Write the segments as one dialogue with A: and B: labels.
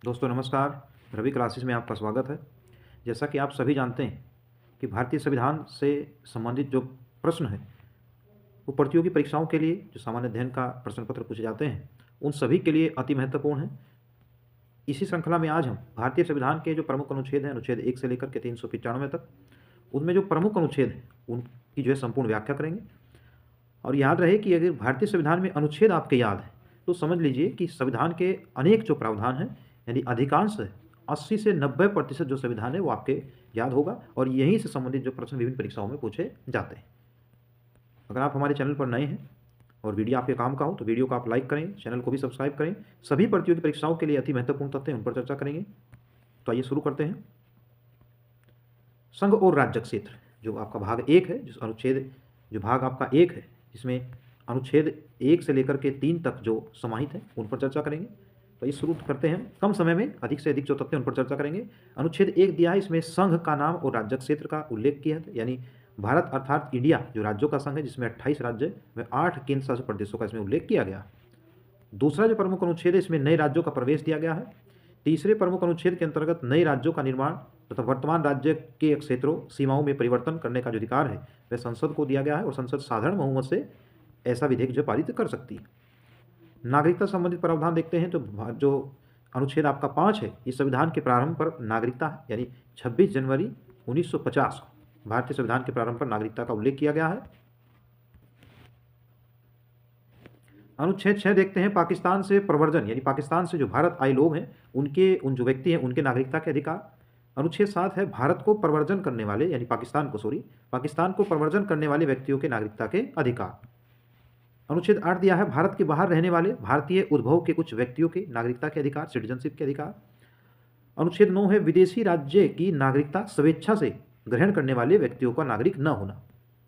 A: दोस्तों नमस्कार। रवि क्लासेस में आपका स्वागत है। जैसा कि आप सभी जानते हैं कि भारतीय संविधान से संबंधित जो प्रश्न है वो प्रतियोगी परीक्षाओं के लिए जो सामान्य अध्ययन का प्रश्न पत्र पूछे जाते हैं उन सभी के लिए अति महत्वपूर्ण है। इसी श्रृंखला में आज हम भारतीय संविधान के जो प्रमुख अनुच्छेद हैं, अनुच्छेद 1 से लेकर के 395 तक, उनमें जो प्रमुख अनुच्छेद हैं उनकी जो है संपूर्ण व्याख्या करेंगे। और याद रहे कि अगर भारतीय संविधान में अनुच्छेद आपके याद है तो समझ लीजिए कि संविधान के अनेक जो प्रावधान हैं, यानी अधिकांश 80 से 90% जो संविधान है वो आपके याद होगा और यहीं से संबंधित जो प्रश्न विभिन्न परीक्षाओं में पूछे जाते हैं। अगर आप हमारे चैनल पर नए हैं और वीडियो आपके काम का हो तो वीडियो को आप लाइक करें, चैनल को भी सब्सक्राइब करें। सभी प्रतियोगी परीक्षाओं के लिए अति महत्वपूर्ण तथ्य उन पर चर्चा करेंगे। तो आइए शुरू करते हैं। संघ और राज्य क्षेत्र जो आपका भाग 1 है, जिस अनुच्छेद जो भाग आपका 1 है जिसमें अनुच्छेद 1 से लेकर के 3 तक जो समाहित है उन पर चर्चा करेंगे। तो ये शुरू करते हैं। कम समय में अधिक से अधिक जो तथ्य उन पर चर्चा करेंगे। अनुच्छेद 1 दिया है, इसमें संघ का नाम और राज्य क्षेत्र का उल्लेख किया है, यानी भारत अर्थात इंडिया जो राज्यों का संघ है जिसमें 28 राज्य में 8 केंद्र शासित प्रदेशों का इसमें उल्लेख किया गया। दूसरा जो प्रमुख अनुच्छेद है इसमें नए राज्यों का प्रवेश दिया गया है। तीसरे प्रमुख अनुच्छेद के अंतर्गत नए राज्यों का निर्माण तथा वर्तमान राज्य के क्षेत्रों सीमाओं में परिवर्तन करने का जो अधिकार है वह संसद को दिया गया है और संसद साधारण बहुमत से ऐसा विधेयक जो पारित कर सकती है। नागरिकता संबंधित प्रावधान देखते हैं तो जो अनुच्छेद आपका 5 है इस संविधान के प्रारंभ पर नागरिकता है, यानी 26 जनवरी 1950 भारतीय संविधान के प्रारंभ पर नागरिकता का उल्लेख किया गया है। अनुच्छेद 6 देखते हैं, पाकिस्तान से प्रव्रजन, यानी पाकिस्तान से जो भारत आए लोग हैं उन जो व्यक्ति हैं उनके नागरिकता के अधिकार। अनुच्छेद 7 है, भारत को प्रव्रजन करने वाले यानी पाकिस्तान को प्रव्रजन करने वाले व्यक्तियों के नागरिकता के अधिकार। अनुच्छेद 8 दिया है, भारत के बाहर रहने वाले भारतीय उद्भव के कुछ व्यक्तियों के नागरिकता के अधिकार, सिटीजनशिप के अधिकार। अनुच्छेद 9 है, विदेशी राज्य की नागरिकता स्वेच्छा से ग्रहण करने वाले व्यक्तियों का नागरिक न होना।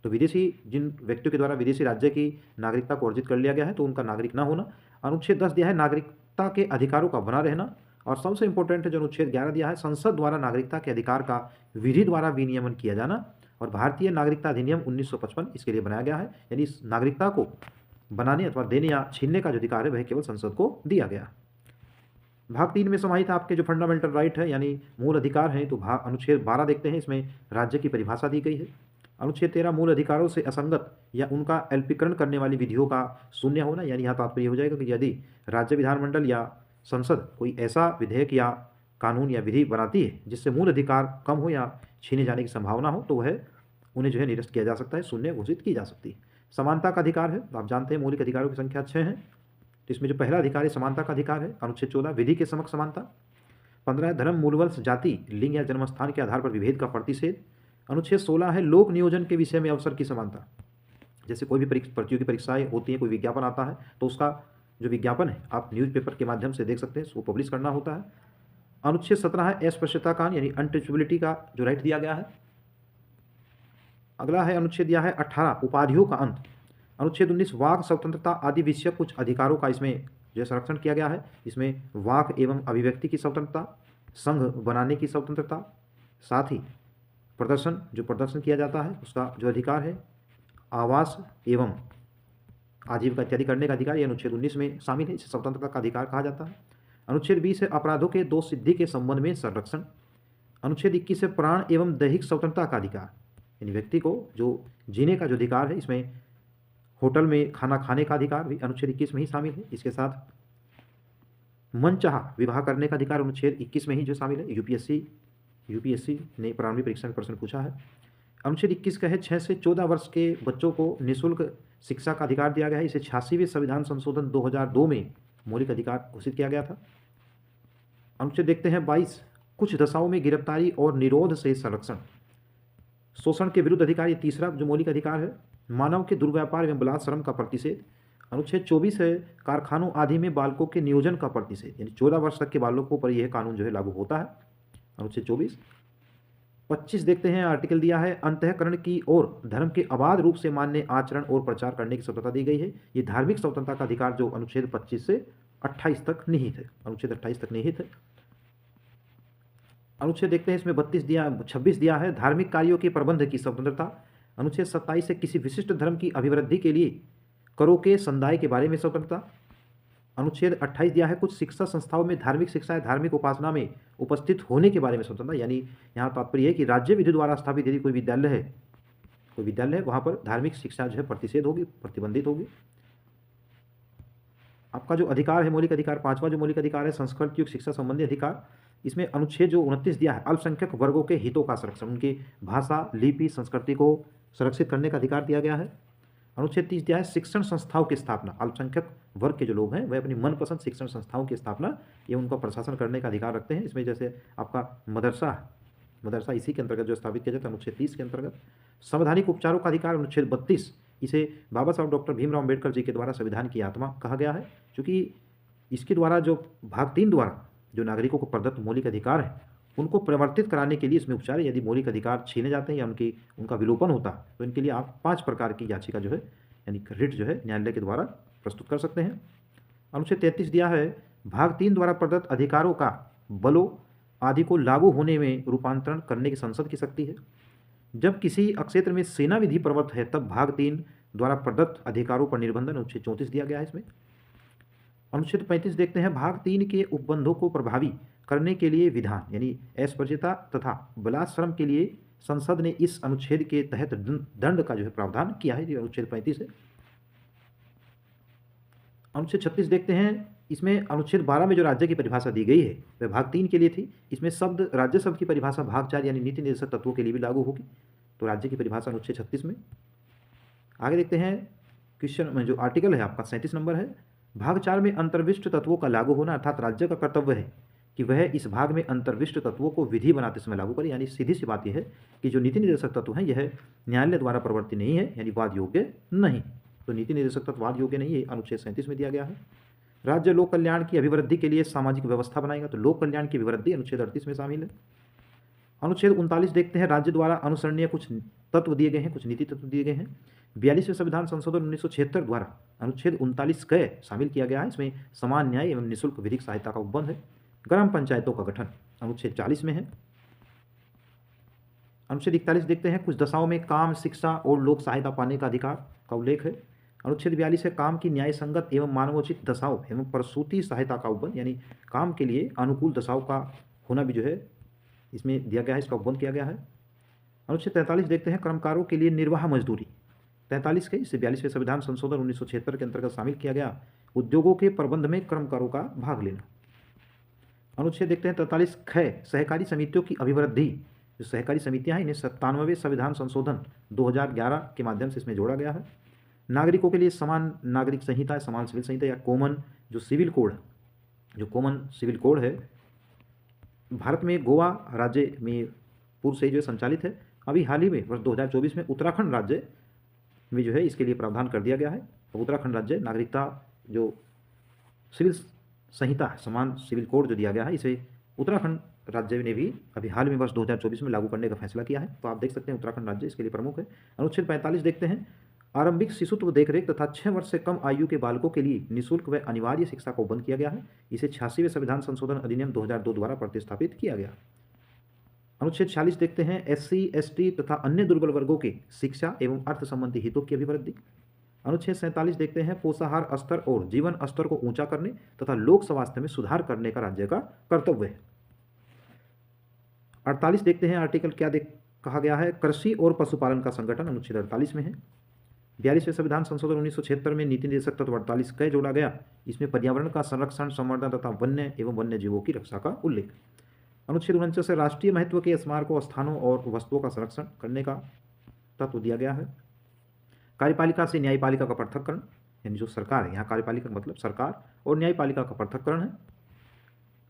A: तो विदेशी जिन व्यक्तियों के द्वारा विदेशी राज्य की नागरिकता को अर्जित कर लिया गया है तो उनका नागरिक न होना। अनुच्छेद 10 दिया है, नागरिकता के अधिकारों का बना रहना। और सबसे इंपॉर्टेंट है जो अनुच्छेद 11 दिया है, संसद द्वारा नागरिकता के अधिकार का विधि द्वारा विनियमन किया जाना। और भारतीय नागरिकता अधिनियम 1955 इसके लिए बनाया गया है, यानी इस नागरिकता को बनाने अथवा देने या छीनने का जो अधिकार है वह केवल संसद को दिया गया। भाग 3 में समाहित आपके जो फंडामेंटल राइट है यानी मूल अधिकार हैं, तो भाग अनुच्छेद 12 देखते हैं, इसमें राज्य की परिभाषा दी गई है। अनुच्छेद 13, मूल अधिकारों से असंगत या उनका अल्पीकरण करने वाली विधियों का शून्य होना, यानी यहाँ तात्पर्य हो जाएगा कि यदि राज्य विधानमंडल या संसद कोई ऐसा विधेयक या कानून या विधि बनाती है जिससे मूल अधिकार कम हो या छीने जाने की संभावना हो तो वह उन्हें जो है निरस्त किया जा सकता है, शून्य घोषित की जा सकती है। समानता का अधिकार है, तो आप जानते हैं मौलिक अधिकारों की संख्या 6 है, तो इसमें जो पहला अधिकार है समानता का अधिकार है। अनुच्छेद 14, विधि के समक्ष समानता। 15, धर्म, मूलवंश, जाति, लिंग या जन्मस्थान के आधार पर विभेद का प्रतिषेध। अनुच्छेद 16 है, लोक नियोजन के विषय में अवसर की समानता। जैसे कोई भी प्रतियोगी परीक्षाएं होती हैं, कोई विज्ञापन आता है तो उसका जो विज्ञापन है आप न्यूज़पेपर के माध्यम से देख सकते हैं, उसको पब्लिश करना होता है। अनुच्छेद 17 है, अस्पृश्यता कान यानी अनटचेबिलिटी का जो राइट दिया गया है। अगला है अनुच्छेद दिया है 18, उपाधियों का अंत। अनुच्छेद 19, वाक स्वतंत्रता आदि विषय कुछ अधिकारों का इसमें जो संरक्षण किया गया है। इसमें वाक एवं अभिव्यक्ति की स्वतंत्रता, संघ बनाने की स्वतंत्रता, साथ ही प्रदर्शन किया जाता है उसका जो अधिकार है, आवास एवं आजीविका इत्यादि करने का अधिकार, ये अनुच्छेद 19 में शामिल है, इसे स्वतंत्रता का अधिकार कहा जाता है। अनुच्छेद 20 है, अपराधों के दोष सिद्धि के संबंध में संरक्षण। अनुच्छेद 21 है, प्राण एवं दैहिक स्वतंत्रता का अधिकार, यानी व्यक्ति को जो जीने का जो अधिकार है, इसमें होटल में खाना खाने का अधिकार भी अनुच्छेद 21 में ही शामिल है। इसके साथ मनचाहा विवाह करने का अधिकार अनुच्छेद 21 में ही जो शामिल है। यूपीएससी ने प्रारंभिक परीक्षा में प्रश्न पूछा है। अनुच्छेद 21 का है, 6 से 14 वर्ष के बच्चों को निःशुल्क शिक्षा का अधिकार दिया गया है। इसे 86वें संविधान संशोधन 2002 में मौलिक अधिकार घोषित किया गया था। अनुच्छेद देखते हैं 22, कुछ दशाओं में गिरफ्तारी और निरोध से संरक्षण, शोषण के विरुद्ध अधिकार, ये तीसरा जो मौलिक अधिकार है। मानव के दुर्व्यापार एवं बलात्श्रम का प्रतिषेध। अनुच्छेद 24 है, कारखानों आदि में बालकों के नियोजन का प्रतिषेध, यानी 14 वर्ष तक के बालकों पर यह कानून जो है लागू होता है, अनुच्छेद 24। 25 देखते हैं, आर्टिकल दिया है, अंतःकरण की और धर्म के अबाध रूप से मान्य आचरण और प्रचार करने की स्वतंत्रता दी गई है। ये धार्मिक स्वतंत्रता का अधिकार जो अनुच्छेद 25 से 28 तक निहित है, अनुच्छेद 28 तक निहित है। अनुच्छेद देखते हैं, इसमें 26 दिया है, धार्मिक कार्यों के प्रबंध की स्वतंत्रता। अनुच्छेद 27 है, किसी विशिष्ट धर्म की अभिवृद्धि के लिए करों के संदाय के बारे में स्वतंत्रता। अनुच्छेद 28 दिया है कुछ शिक्षा संस्थाओं में धार्मिक शिक्षा या धार्मिक उपासना में उपस्थित होने के बारे में स्वतंत्रता, यानी यहाँ तात्पर्य है कि राज्य विधि द्वारा स्थापित यदि कोई विद्यालय है वहाँ पर धार्मिक शिक्षा जो है प्रतिषेध होगी, प्रतिबंधित होगी। आपका जो अधिकार है मौलिक अधिकार, पांचवा जो मौलिक अधिकार है संस्कृत युक्त शिक्षा संबंधी अधिकार, इसमें अनुच्छेद जो 29 दिया है अल्पसंख्यक वर्गों के हितों का संरक्षण, उनकी भाषा, लिपि, संस्कृति को सुरक्षित करने का अधिकार दिया गया है। अनुच्छेद 30 दिया है शिक्षण संस्थाओं की स्थापना, अल्पसंख्यक वर्ग के जो लोग हैं वह अपनी मनपसंद शिक्षण संस्थाओं की स्थापना ये उनका प्रशासन करने का अधिकार रखते हैं। इसमें जैसे आपका मदरसा इसी के अंतर्गत जो स्थापित किया जाता है अनुच्छेद 30 के अंतर्गत। संवैधानिक उपचारों का अधिकार अनुच्छेद 32, इसे बाबा साहब डॉक्टर भीमराव अम्बेडकर जी के द्वारा संविधान की आत्मा कहा गया है, क्योंकि इसके द्वारा जो भाग 3 द्वारा जो नागरिकों को प्रदत्त मौलिक अधिकार है उनको परिवर्तित कराने के लिए इसमें उपचार है। यदि मौलिक अधिकार छीने जाते हैं या उनका विलोपन होता है तो इनके लिए आप 5 प्रकार की याचिका जो है यानी रिट जो है न्यायालय के द्वारा प्रस्तुत कर सकते हैं। अनुच्छेद 33 दिया है भाग 3 द्वारा प्रदत्त अधिकारों का बलों आदि को लागू होने में रूपांतरण करने की संसद की शक्ति है। जब किसी क्षेत्र में सेना विधि प्रवृत्त है तब भाग 3 द्वारा प्रदत्त अधिकारों पर निर्बंधन, अनुच्छेद 34 दिया गया है इसमें। अनुच्छेद 35 देखते हैं भाग 3 के उपबंधों को प्रभावी करने के लिए विधान, यानी अस्पृश्यता तथा बलात्श्रम के लिए संसद ने इस अनुच्छेद के तहत दंड का जो है प्रावधान किया है, ये अनुच्छेद 35 है। अनुच्छेद 36 देखते हैं, इसमें अनुच्छेद 12 में जो राज्य की परिभाषा दी गई है वह भाग 3 के लिए थी। इसमें शब्द राज्य शब्द की परिभाषा भाग 4 यानी नीति निर्देशक तत्वों के लिए भी लागू होगी, तो राज्य की परिभाषा अनुच्छेद 36 में। आगे देखते हैं क्वेश्चन में जो आर्टिकल है आपका 37 नंबर है, भाग 4 में अंतर्विष्ट तत्वों का लागू होना, अर्थात राज्य का कर्तव्य है कि वह इस भाग में अंतर्विष्ट तत्वों को विधि बनाते समय लागू करे, यानी सीधी सी बात यह है कि जो नीति निर्देशक तत्व हैं यह न्यायालय द्वारा प्रवर्तित नहीं है, यानी वाद योग्य नहीं, तो नीति निर्देशक तत्व वाद योग्य नहीं है, अनुच्छेद 37 में दिया गया है। राज्य लोक कल्याण की अभिवृद्धि के लिए सामाजिक व्यवस्था बनाएगा, तो लोक कल्याण की अभिवृद्धि अनुच्छेद 38 में शामिल है। अनुच्छेद 39 देखते हैं, राज्य द्वारा अनुसरणीय कुछ तत्व दिए गए हैं, कुछ नीति तत्व दिए गए हैं। 42वें संविधान संशोधन 1976 द्वारा अनुच्छेद 39 क शामिल किया गया है, इसमें समान न्याय एवं निःशुल्क विधिक सहायता का उपबंध है। ग्राम पंचायतों का गठन अनुच्छेद 40 में है। अनुच्छेद 41 देखते हैं, कुछ दशाओं में काम, शिक्षा और लोक सहायता पाने का अधिकार का उल्लेख है। अनुच्छेद 42 है, काम की न्याय संगत एवं मानवोचित दशाओं एवं प्रसूति सहायता का उपबंध, यानी काम के लिए अनुकूल दशाओं का होना भी जो है इसमें दिया गया है, इसका उपबंध किया गया है। अनुच्छेद 43 देखते हैं, कर्मकारों के लिए निर्वाह मजदूरी 43 के, इसे 42वें संविधान संशोधन 1976 के अंतर्गत शामिल किया गया, उद्योगों के प्रबंध में कर्मकारों का भाग लेना। अनुच्छेद देखते हैं 43 ख, सहकारी समितियों की अभिवृद्धि, जो सहकारी समितियां हैं इन्हें 97वें संविधान संशोधन 2011 के माध्यम से इसमें जोड़ा गया है। नागरिकों के लिए समान नागरिक संहिता, समान सिविल संहिता या कॉमन जो सिविल कोड है, भारत में गोवा राज्य में पूर्व से जो संचालित है। अभी हाल ही में वर्ष 2024 में उत्तराखंड राज्य में जो है इसके लिए प्रावधान कर दिया गया है, तो उत्तराखंड राज्य नागरिकता जो सिविल संहिता है, समान सिविल कोड जो दिया गया है, इसे उत्तराखंड राज्य ने भी अभी हाल में वर्ष 2024 में लागू करने का फैसला किया है, तो आप देख सकते हैं उत्तराखंड राज्य इसके लिए प्रमुख है। अनुच्छेद 45 देखते हैं, आरंभिक शिशुत्व देखरेख तथा 6 वर्ष से कम आयु के बालकों के लिए निःशुल्क व अनिवार्य शिक्षा को बंद किया गया है, इसे 86वें संविधान संशोधन अधिनियम 2002 द्वारा प्रतिस्थापित किया गया। अनुच्छेद 46 देखते हैं, SC, ST तथा अन्य दुर्बल वर्गों के शिक्षा एवं अर्थ संबंधी हितों की अभिवृद्धि। अनुच्छेद 47 देखते हैं, पोषाहार स्तर और जीवन स्तर को ऊंचा करने तथा लोक स्वास्थ्य में सुधार करने का राज्य का कर्तव्य है। 48 देखते हैं, आर्टिकल क्या कहा गया है, कृषि और पशुपालन का संगठन अनुच्छेद 48 में है। 42वें संविधान संशोधन 1976 में नीति निर्देशक तत्व 48 क जोड़ा गया, इसमें पर्यावरण का संरक्षण, संवर्धन तथा वन्य एवं वन्य जीवों की रक्षा का उल्लेख। अनुच्छेद 49 से राष्ट्रीय महत्व के स्मारकों, स्थानों और वस्तुओं का संरक्षण करने का तत्व दिया गया है। कार्यपालिका से न्यायपालिका का पृथक्करण, यानी जो सरकार है, यहाँ कार्यपालिका का मतलब सरकार और न्यायपालिका का पृथक्करण है।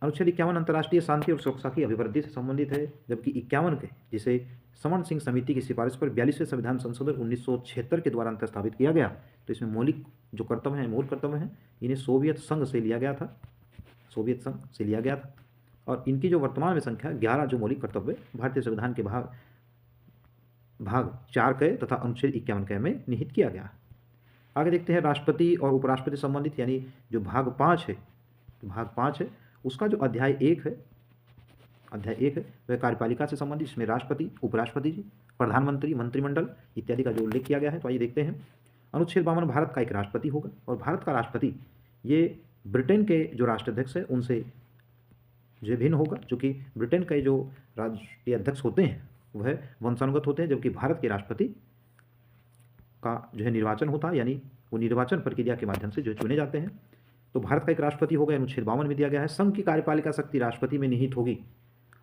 A: अनुच्छेद 51 अंतर्राष्ट्रीय शांति और सुरक्षा की अभिवृद्धि से संबंधित है, जबकि 51 के जिसे समन सिंह समिति की सिफारिश पर 42वें संविधान संशोधन 1976 के द्वारा स्थापित किया गया, तो इसमें मौलिक जो कर्तव्य हैं, मूल कर्तव्य हैं, इन्हें सोवियत संघ से लिया गया था, और इनकी जो वर्तमान में संख्या 11 जो मौलिक कर्तव्य भारतीय संविधान के भाग 4 के तथा अनुच्छेद 51 के में निहित किया गया। आगे देखते हैं राष्ट्रपति और उपराष्ट्रपति संबंधित, यानी जो भाग 5 है उसका जो अध्याय 1 है वह कार्यपालिका से संबंधित, इसमें राष्ट्रपति, उपराष्ट्रपति जी, प्रधानमंत्री, मंत्रिमंडल इत्यादि का जो उल्लेख किया गया है। तो आइए देखते हैं। अनुच्छेद 52 भारत का एक राष्ट्रपति होगा, और भारत का राष्ट्रपति ये ब्रिटेन के जो राष्ट्राध्यक्ष हैं उनसे जो भिन्न होगा, चूँकि ब्रिटेन के जो राष्ट्रीय अध्यक्ष होते हैं वह वंशानुगत होते हैं, जबकि भारत के राष्ट्रपति का जो है निर्वाचन होता है, यानी वो निर्वाचन प्रक्रिया के माध्यम से जो चुने जाते हैं। तो भारत का एक राष्ट्रपति होगा, अनुच्छेद 52 में दिया गया है। संघ की कार्यपालिका शक्ति राष्ट्रपति में निहित होगी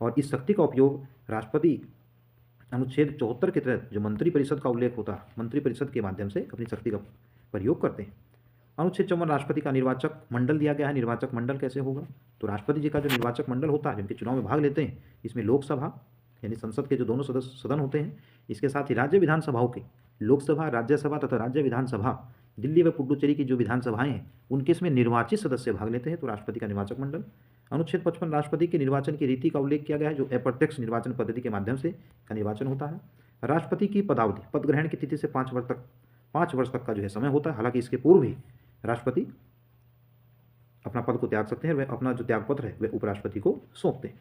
A: और इस शक्ति का उपयोग राष्ट्रपति अनुच्छेद 74 के तहत जो मंत्रिपरिषद का उल्लेख होता है, मंत्रिपरिषद के माध्यम से अपनी शक्ति का प्रयोग करते हैं। अनुच्छेद 54 राष्ट्रपति का निर्वाचक मंडल दिया गया है। निर्वाचक मंडल कैसे होगा, तो राष्ट्रपति जी का जो निर्वाचक मंडल होता है, जिनके चुनाव में भाग लेते हैं, इसमें लोकसभा यानी संसद के जो दोनों सदन होते हैं, इसके साथ ही राज्य विधानसभाओं के लोकसभा, राज्यसभा तथा राज्य विधानसभा, दिल्ली व पुडुचेरी की जो विधानसभाएं हैं उनके इसमें निर्वाचित सदस्य भाग लेते हैं, तो राष्ट्रपति का निर्वाचक मंडल। अनुच्छेद 55 राष्ट्रपति के निर्वाचन की रीति का उल्लेख किया गया है, जो अप्रत्यक्ष निर्वाचन पद्धति के माध्यम से का निर्वाचन होता है। राष्ट्रपति की पदावधि, पद ग्रहण की तिथि से 5 वर्ष तक का जो है समय होता है। हालांकि इसके पूर्व भी राष्ट्रपति अपना पद को त्याग सकते हैं, वह अपना जो त्यागपत्र है वह उपराष्ट्रपति को सौंपते हैं,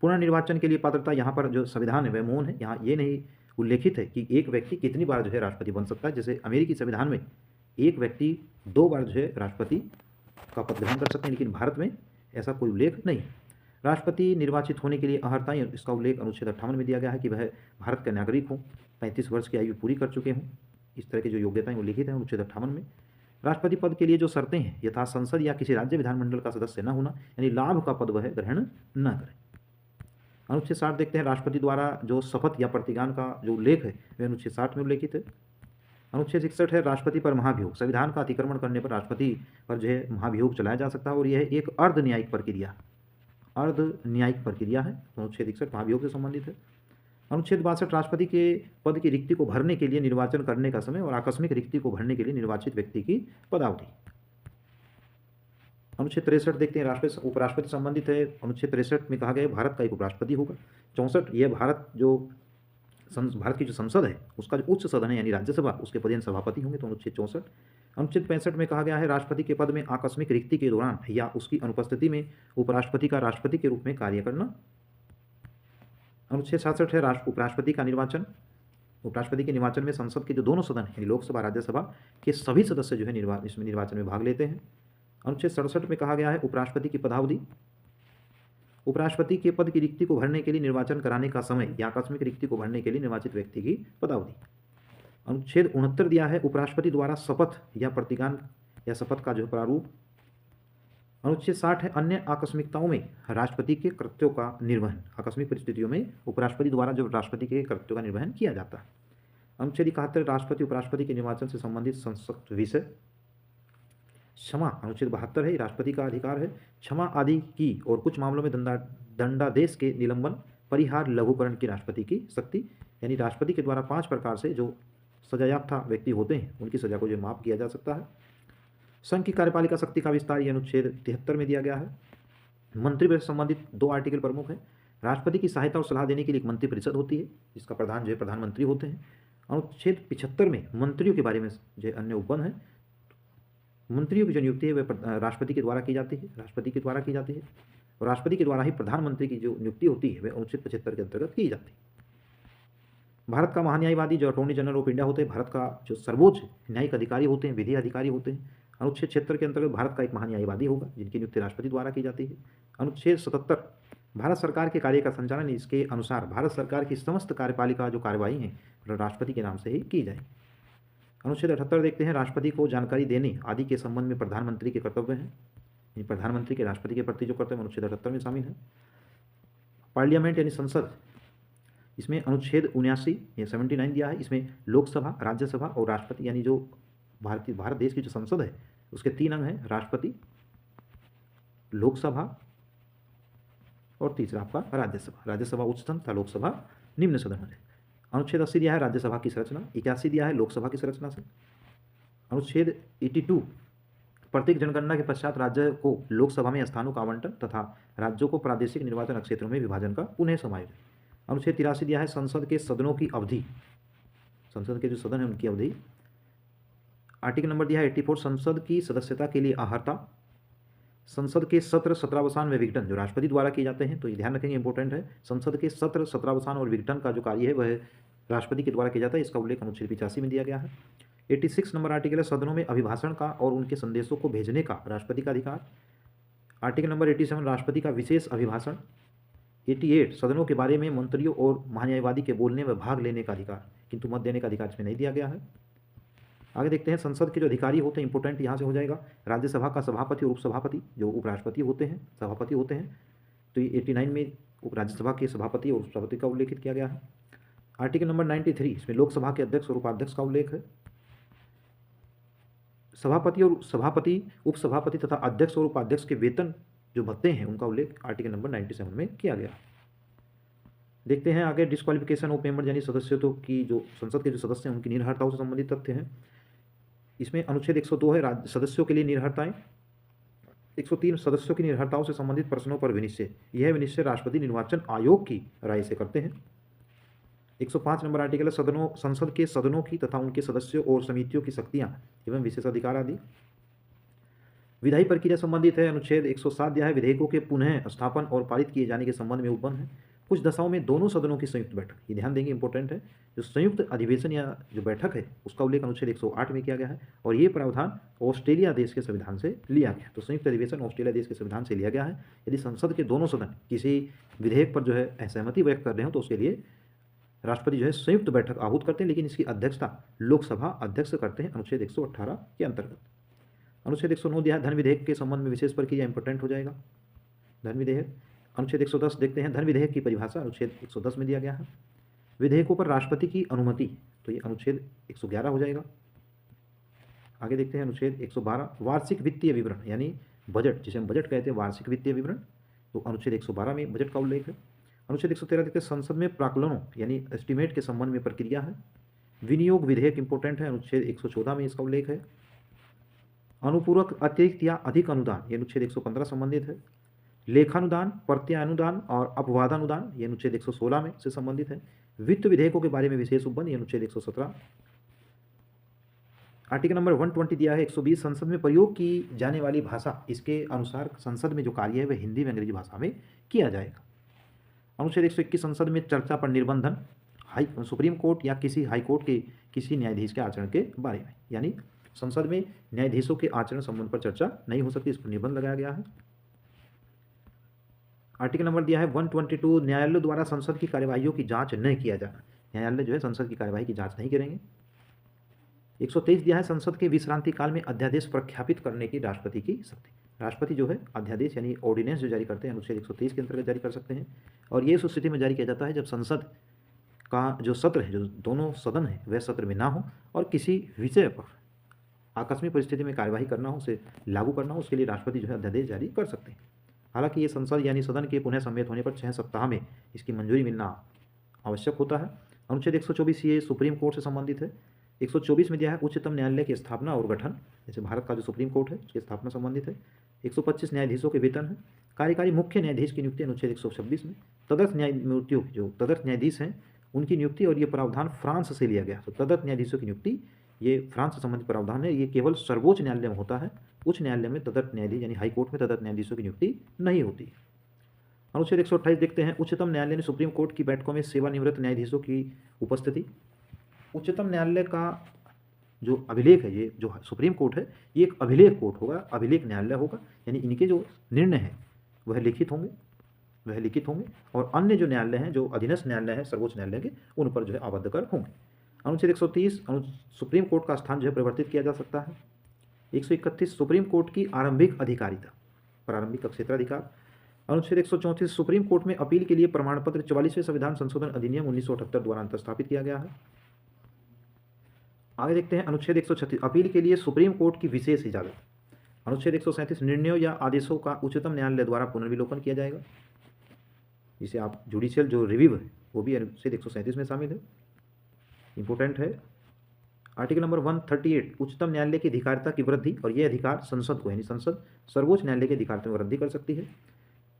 A: पुनर्निर्वाचन के लिए पात्रता, यहाँ पर जो संविधान है वह मौन है। यहाँ ये नहीं उल्लेखित है कि एक व्यक्ति कितनी बार जो है राष्ट्रपति बन सकता है। जैसे अमेरिकी संविधान में एक व्यक्ति 2 बार जो है राष्ट्रपति का पद ग्रहण कर सकते हैं, लेकिन भारत में ऐसा कोई उल्लेख नहीं। राष्ट्रपति निर्वाचित होने के लिए अर्हता, इसका उल्लेख अनुच्छेद 58 में दिया गया है कि वह भारत के नागरिक हों, 35 वर्ष की आयु पूरी कर चुके हों। इस तरह की जो योग्यताएं उल्लिखित हैं अनुच्छेद 58 में। राष्ट्रपति पद के लिए जो शर्तें हैं, यथा संसद या किसी राज्य विधानमंडल का सदस्य न होना, यानी लाभ का पद वह ग्रहण न करें। अनुच्छेद 60 देखते हैं, राष्ट्रपति द्वारा जो शपथ या प्रतिज्ञान का जो उल्लेख है वह अनुच्छेद 60 में उल्लेखित है। अनुच्छेद 61 है, राष्ट्रपति पर महाभियोग, संविधान का अतिक्रमण करने पर राष्ट्रपति पर जो है महाभियोग चलाया जा सकता है और यह एक अर्ध न्यायिक प्रक्रिया है। अनुच्छेद 61 महाभियोग से संबंधित है। अनुच्छेद 62 राष्ट्रपति के पद की रिक्ति को भरने के लिए निर्वाचन करने का समय और आकस्मिक रिक्ति को भरने के लिए निर्वाचित व्यक्ति की पदावधि। अनुच्छेद 63 देखते हैं, राष्ट्रपति उपराष्ट्रपति संबंधित है। अनुच्छेद 63 में कहा गया भारत का एक उपराष्ट्रपति होगा। 64 यह भारत की जो संसद है उसका जो उच्च सदन है यानी राज्यसभा, उसके पदेन सभापति होंगे, तो अनुच्छेद 64। अनुच्छेद 65 में कहा गया है राष्ट्रपति के पद में आकस्मिक रिक्ति के दौरान या उसकी अनुपस्थिति में उपराष्ट्रपति का राष्ट्रपति के रूप में कार्य करना। अनुच्छेद 67 है उपराष्ट्रपति का निर्वाचन। उपराष्ट्रपति के निर्वाचन में संसद के जो दोनों सदन यानी लोकसभा, राज्यसभा के सभी सदस्य जो है इसमें निर्वाचन में भाग लेते हैं। अनुच्छेद 67 में कहा गया है उपराष्ट्रपति की पदावधि, उपराष्ट्रपति के पद की रिक्ति को भरने के लिए निर्वाचन कराने का समय या आकस्मिक रिक्ति को भरने के लिए निर्वाचित व्यक्ति की पदावधि। अनुच्छेद 69 दिया है उपराष्ट्रपति द्वारा शपथ या प्रतिज्ञान या शपथ का जो प्रारूप। अनुच्छेद 60 है अन्य आकस्मिकताओं में राष्ट्रपति के कृत्यों का निर्वहन, आकस्मिक परिस्थितियों में उपराष्ट्रपति द्वारा जो राष्ट्रपति के कृत्यों का निर्वहन किया जाता है। अनुच्छेद 71 राष्ट्रपति उपराष्ट्रपति के निर्वाचन से संबंधित संसक्त विषय। क्षमा, अनुच्छेद 72 है राष्ट्रपति का अधिकार है क्षमा आदि की और कुछ मामलों में दंडादेश के निलंबन, परिहार, लघुकरण की राष्ट्रपति की शक्ति, यानी राष्ट्रपति के द्वारा 5 प्रकार से जो सजायाफ्ता व्यक्ति होते हैं उनकी सजा को जो माफ किया जा सकता है। संघ की कार्यपालिका शक्ति का विस्तार ये अनुच्छेद 73 में दिया गया है। मंत्रिपरिषद से संबंधित 2 आर्टिकल प्रमुख हैं। राष्ट्रपति की सहायता और सलाह देने के लिए एक मंत्रिपरिषद होती है, जिसका प्रधान जो है प्रधानमंत्री होते हैं। अनुच्छेद 75 में मंत्रियों के बारे में जो अन्य उपबंध है। मंत्रियों की जो नियुक्ति है वह राष्ट्रपति के द्वारा की जाती है, और राष्ट्रपति के द्वारा ही प्रधानमंत्री की जो नियुक्ति होती है वह अनुच्छेद 75 के अंतर्गत की जाती है। भारत का महान्यायवादी जो अटॉर्नी जनरल ऑफ इंडिया होते हैं, भारत का जो सर्वोच्च न्यायिक अधिकारी होते हैं, विधि अधिकारी होते हैं। अनुच्छेद 76 के अंतर्गत भारत का एक महान्यायवादी होगा जिनकी नियुक्ति राष्ट्रपति द्वारा की जाती है। अनुच्छेद 77 भारत सरकार के कार्य का संचालन, इसके अनुसार भारत सरकार की समस्त कार्यपालिका जो कार्यवाही है राष्ट्रपति के नाम से ही की जाए। अनुच्छेद 78 देखते हैं, राष्ट्रपति को जानकारी देने आदि के संबंध में प्रधानमंत्री के कर्तव्य हैं। प्रधानमंत्री के राष्ट्रपति के प्रति जो कर्तव्य अनुच्छेद 78 में शामिल है। पार्लियामेंट यानी संसद, इसमें अनुच्छेद 79 या 79 दिया है। इसमें लोकसभा, राज्यसभा और राष्ट्रपति यानी जो भारत देश की जो संसद है उसके 3 अंग हैं, राष्ट्रपति, लोकसभा और तीसरा आपका राज्यसभा। राज्यसभा उच्च सदन तथा लोकसभा निम्न सदन है। अनुच्छेद 80 दिया है राज्यसभा की संरचना, 81 दिया है लोकसभा की संरचना से। अनुच्छेद 82 प्रत्येक जनगणना के पश्चात राज्य को लोकसभा में स्थानों का आवंटन तथा राज्यों को प्रादेशिक निर्वाचन क्षेत्रों में विभाजन का पुनः समायोजन। अनुच्छेद 83 दिया है संसद के सदनों की अवधि, संसद के जो सदन है उनकी अवधि। आर्टिकल नंबर दिया है 84 संसद की सदस्यता के लिए अर्हता, संसद के सत्र, सत्रावसान व विघटन जो राष्ट्रपति द्वारा किए जाते हैं, तो ये ध्यान रखेंगे, इंपॉर्टेंट है। संसद के सत्र, सत्रावसान और विघटन का जो कार्य है वह राष्ट्रपति के द्वारा किया जाता है, इसका उल्लेख अनुच्छेद 85 में दिया गया है। 86 नंबर आर्टिकल है सदनों में अभिभाषण का और उनके संदेशों को भेजने का राष्ट्रपति का अधिकार। आर्टिकल नंबर 87 राष्ट्रपति का विशेष अभिभाषण। 88 सदनों के बारे में मंत्रियों और महान्यायवादी के बोलने में भाग लेने का अधिकार, किंतु मत देने का अधिकार इसमें नहीं दिया गया है। आगे देखते हैं संसद के जो अधिकारी होते हैं, इंपोर्टेंट यहाँ से हो जाएगा, राज्यसभा का सभापति और उपसभापति, जो उपराष्ट्रपति होते हैं, सभापति होते हैं। तो ये 89 में राज्यसभा के सभापति और उपसभापति का उल्लेखित किया गया है। आर्टिकल नंबर 93 इसमें लोकसभा के अध्यक्ष और उपाध्यक्ष का उल्लेख है। सभापति और सभापति, उपसभापति तथा अध्यक्ष और उपाध्यक्ष के वेतन जो भत्ते हैं उनका उल्लेख आर्टिकल नंबर 97 में किया गया। देखते हैं आगे डिस्क्वालिफिकेशन ऑफ मेंबर, यानी सदस्यों की, जो संसद के जो सदस्य हैं उनकी निर्भरताओं से संबंधित तथ्य हैं। इसमें अनुच्छेद 102 है सदस्यों के लिए निर्भरताएं। 103 सदस्यों की निर्भरताओं से संबंधित प्रश्नों पर विनिश्चय, यह विनिश्चय राष्ट्रपति निर्वाचन आयोग की राय से करते हैं। 105 नंबर आर्टिकल है सदनों, संसद के सदनों की तथा उनके सदस्यों और समितियों की शक्तियां एवं विशेषाधिकार आदि। विधायी प्रक्रिया संबंधित है। अनुच्छेद 107 दिया है विधेयकों के पुनः स्थापन और पारित किए जाने के संबंध में उपबंध है। कुछ दशाओं में दोनों सदनों की संयुक्त बैठक, ये ध्यान देंगे, इंपॉर्टेंट है। जो संयुक्त अधिवेशन या जो बैठक है उसका उल्लेख अनुच्छेद 108 में किया गया है और ये प्रावधान ऑस्ट्रेलिया देश के संविधान से लिया गया। तो संयुक्त अधिवेशन ऑस्ट्रेलिया देश के संविधान से लिया गया है। यदि संसद के दोनों सदन किसी विधेयक पर जो है असहमति व्यक्त कर रहे हो तो उसके लिए राष्ट्रपति जो है संयुक्त बैठक आहूत करते हैं, लेकिन इसकी अध्यक्षता लोकसभा अध्यक्ष करते हैं अनुच्छेद 118 के अंतर्गत। अनुच्छेद 109 दिया है धन विधेयक के संबंध में विशेष प्रक्रिया, इंपॉर्टेंट हो जाएगा धन विधेयक। अनुच्छेद 110 देखते हैं धन विधेयक की परिभाषा, अनुच्छेद 110 में दिया गया है। विधेयकों पर राष्ट्रपति की अनुमति, तो ये अनुच्छेद 111 हो जाएगा। आगे देखते हैं अनुच्छेद 112 वार्षिक वित्तीय विवरण, यानी बजट, जिसे हम बजट कहते हैं, वार्षिक वित्तीय विवरण, तो अनुच्छेद 112 में बजट का उल्लेख है। अनुच्छेद 113 देखते हैं संसद में प्राक्कलनों यानी एस्टीमेट के संबंध में प्रक्रिया है। विनियोग विधेयक इंपॉर्टेंट है, अनुच्छेद 114 में इसका उल्लेख है। अनुपूरक अतिरिक्त या अधिक अनुदान, ये अनुच्छेद 115 संबंधित है। लेखानुदान, प्रत्यानुदान और अपवादानुदान, ये अनुच्छेद 116 में से संबंधित है। वित्त विधेयकों के बारे में विशेष उपबंध, ये अनुच्छेद 117। आर्टिकल नंबर 120 दिया है 120 संसद में प्रयोग की जाने वाली भाषा, इसके अनुसार संसद में जो कार्य है वह हिंदी व अंग्रेजी भाषा में किया जाएगा। अनुच्छेद 121 संसद में चर्चा पर निर्बंधन, सुप्रीम कोर्ट या किसी हाई कोर्ट के किसी न्यायाधीश के आचरण के बारे में, यानी संसद में न्यायाधीशों के आचरण संबंध पर चर्चा नहीं हो सकती, इस पर निर्बंध लगाया गया है। आर्टिकल नंबर दिया है 122 न्यायालय द्वारा संसद की कार्यवाहियों की जांच न किया जाना, न्यायालय जो है संसद की कार्यवाही की जांच नहीं करेंगे। 123 दिया है संसद के विश्रांति काल में अध्यादेश प्रख्यापित करने की राष्ट्रपति की शक्ति, राष्ट्रपति जो है अध्यादेश यानी ऑर्डिनेंस जो जारी करते हैं अनुच्छेद 123 के अंतर्गत जारी कर सकते हैं। और ये उस स्थिति में जारी किया जाता है जब संसद का जो सत्र है, जो दोनों सदन है, वह सत्र में ना हो और किसी विषय पर आकस्मिक परिस्थिति में कार्यवाही करना हो, उसे लागू करना हो, उसके लिए राष्ट्रपति जो है अध्यादेश जारी कर सकते हैं। हालांकि ये संसद यानी सदन के पुनः सम्मेलित होने पर 6 सप्ताह में इसकी मंजूरी मिलना आवश्यक होता है। अनुच्छेद 124 ये सुप्रीम कोर्ट से संबंधित है। 124 में दिया है उच्चतम न्यायालय की स्थापना और गठन, जैसे भारत का जो सुप्रीम कोर्ट है उसकी स्थापना संबंधित है। 125 न्यायाधीशों के वेतन है। कार्यकारी मुख्य न्यायाधीश की नियुक्ति अनुच्छेद 126 में। तदर्थ न्यायमूर्तियों जो तदर्थ न्यायाधीश हैं उनकी नियुक्ति, और ये प्रावधान फ्रांस से लिया गया। तो तदर्थ न्यायाधीशों की नियुक्ति ये फ्रांस से संबंधित प्रावधान है, ये केवल सर्वोच्च न्यायालय में होता है, उच्च न्यायालय में तदर्थ न्यायाधीश यानी हाई कोर्ट में तदर्थ न्यायाधीशों की नियुक्ति नहीं होती। अनुच्छेद 128 देखते हैं उच्चतम न्यायालय ने सुप्रीम कोर्ट की बैठकों में सेवानिवृत्त न्यायाधीशों की उपस्थिति। उच्चतम न्यायालय का जो अभिलेख है, ये जो सुप्रीम कोर्ट है ये एक अभिलेख कोर्ट होगा, अभिलेख न्यायालय होगा, यानी इनके जो निर्णय हैं वह लिखित होंगे और अन्य जो न्यायालय हैं, जो अधीनस्थ न्यायालय है सर्वोच्च न्यायालय के, उन पर जो है आबद्ध कर होंगे। अनुच्छेद 130 सुप्रीम कोर्ट का स्थान जो है परिवर्तित किया जा सकता है। 131 सुप्रीम कोर्ट की आरंभिक अधिकारिता, प्रारंभिक क्षेत्राधिकार। अनुच्छेद 134 सुप्रीम कोर्ट में अपील के लिए प्रमाण पत्र 44वें संविधान संशोधन अधिनियम 1978 द्वारा अंतर्स्थापित किया गया है। आगे देखते हैं अनुच्छेद 136 अपील के लिए सुप्रीम कोर्ट की विशेष इजाजत। अनुच्छेद 137 निर्णयों या आदेशों का उच्चतम न्यायालय द्वारा पुनर्विलोकन किया जाएगा, जिसे आप जुडिशियल जो रिव्यू है वो भी अनुच्छेद 137 में शामिल है, इंपॉर्टेंट है। आर्टिकल नंबर 138 उच्चतम न्यायालय की अधिकारिता की वृद्धि, और यह अधिकार संसद को यानी संसद सर्वोच्च न्यायालय की अधिकारिता में वृद्धि कर सकती है।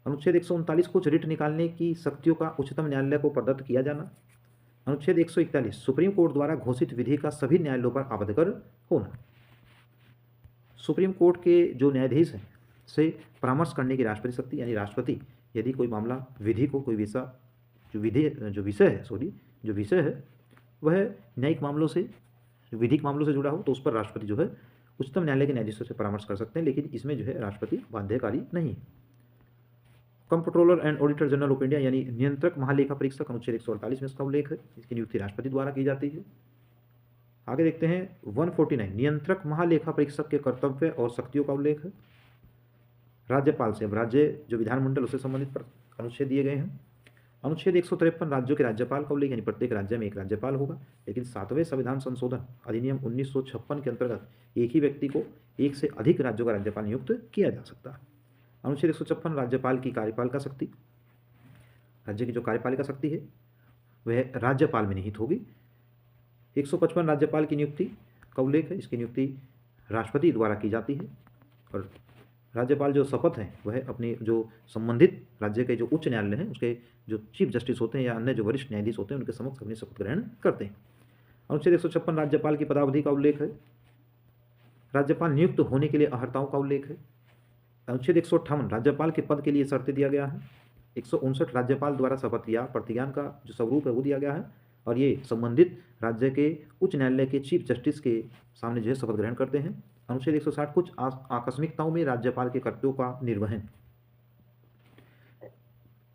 A: अनुच्छेद 139 कुछ रिट निकालने की शक्तियों का उच्चतम न्यायालय को प्रदत्त किया जाना। अनुच्छेद 141 सुप्रीम कोर्ट द्वारा घोषित विधि का सभी न्यायालयों पर आबद्ध कर होना। सुप्रीम कोर्ट के जो न्यायाधीश हैं से परामर्श करने की राष्ट्रपति शक्ति, यानी राष्ट्रपति यदि कोई मामला विधि को कोई विषय है वह न्यायिक मामलों से विधिक मामलों से जुड़ा हो तो उस पर राष्ट्रपति जो है उच्चतम न्यायालय के न्यायाधीशों से परामर्श कर सकते हैं, लेकिन इसमें जो है राष्ट्रपति बाध्यकारी नहीं है। Comptroller and auditor general of India यानी नियंत्रक महालेखा परीक्षक अनुच्छेद 148 में इसका उल्लेख है, इसकी नियुक्ति राष्ट्रपति द्वारा की जाती है। आगे देखते हैं 149 नियंत्रक महालेखा परीक्षक के कर्तव्य और शक्तियों का उल्लेख है। राज्यपाल से, अब राज्य जो विधानमंडल उससे संबंधित अनुच्छेद दिए गए हैं। अनुच्छेद 153 राज्यों के राज्यपाल का उल्लेख, यानी प्रत्येक राज्य में एक राज्यपाल होगा, लेकिन 7वें संविधान संशोधन अधिनियम 1956 के अंतर्गत एक ही व्यक्ति को एक से अधिक राज्यों का राज्यपाल नियुक्त किया जा सकता है। अनुच्छेद 156 राज्यपाल की कार्यपालिका शक्ति, राज्य की जो कार्यपालिका शक्ति है वह राज्यपाल में निहित होगी। 155 राज्यपाल की नियुक्ति का उल्लेख है, इसकी नियुक्ति राष्ट्रपति द्वारा की जाती है और राज्यपाल जो शपथ हैं वह अपने जो संबंधित राज्य के जो उच्च न्यायालय हैं उसके जो चीफ जस्टिस होते हैं या अन्य जो वरिष्ठ न्यायाधीश होते हैं उनके समक्ष अपनी शपथ ग्रहण करते हैं। अनुच्छेद 156 राज्यपाल की पदावधि का उल्लेख है। राज्यपाल नियुक्त होने के लिए अर्हताओं का उल्लेख है। अनुच्छेद 158 राज्यपाल के पद के लिए शर्तें दिया गया है। 159 राज्यपाल द्वारा शपथ या प्रतिज्ञान का जो स्वरूप है वो दिया गया है और ये संबंधित राज्य के उच्च न्यायालय के चीफ जस्टिस के सामने जो है शपथ ग्रहण करते हैं। अनुच्छेद 160 कुछ आकस्मिकताओं में राज्यपाल के कर्तव्यों का निर्वहन।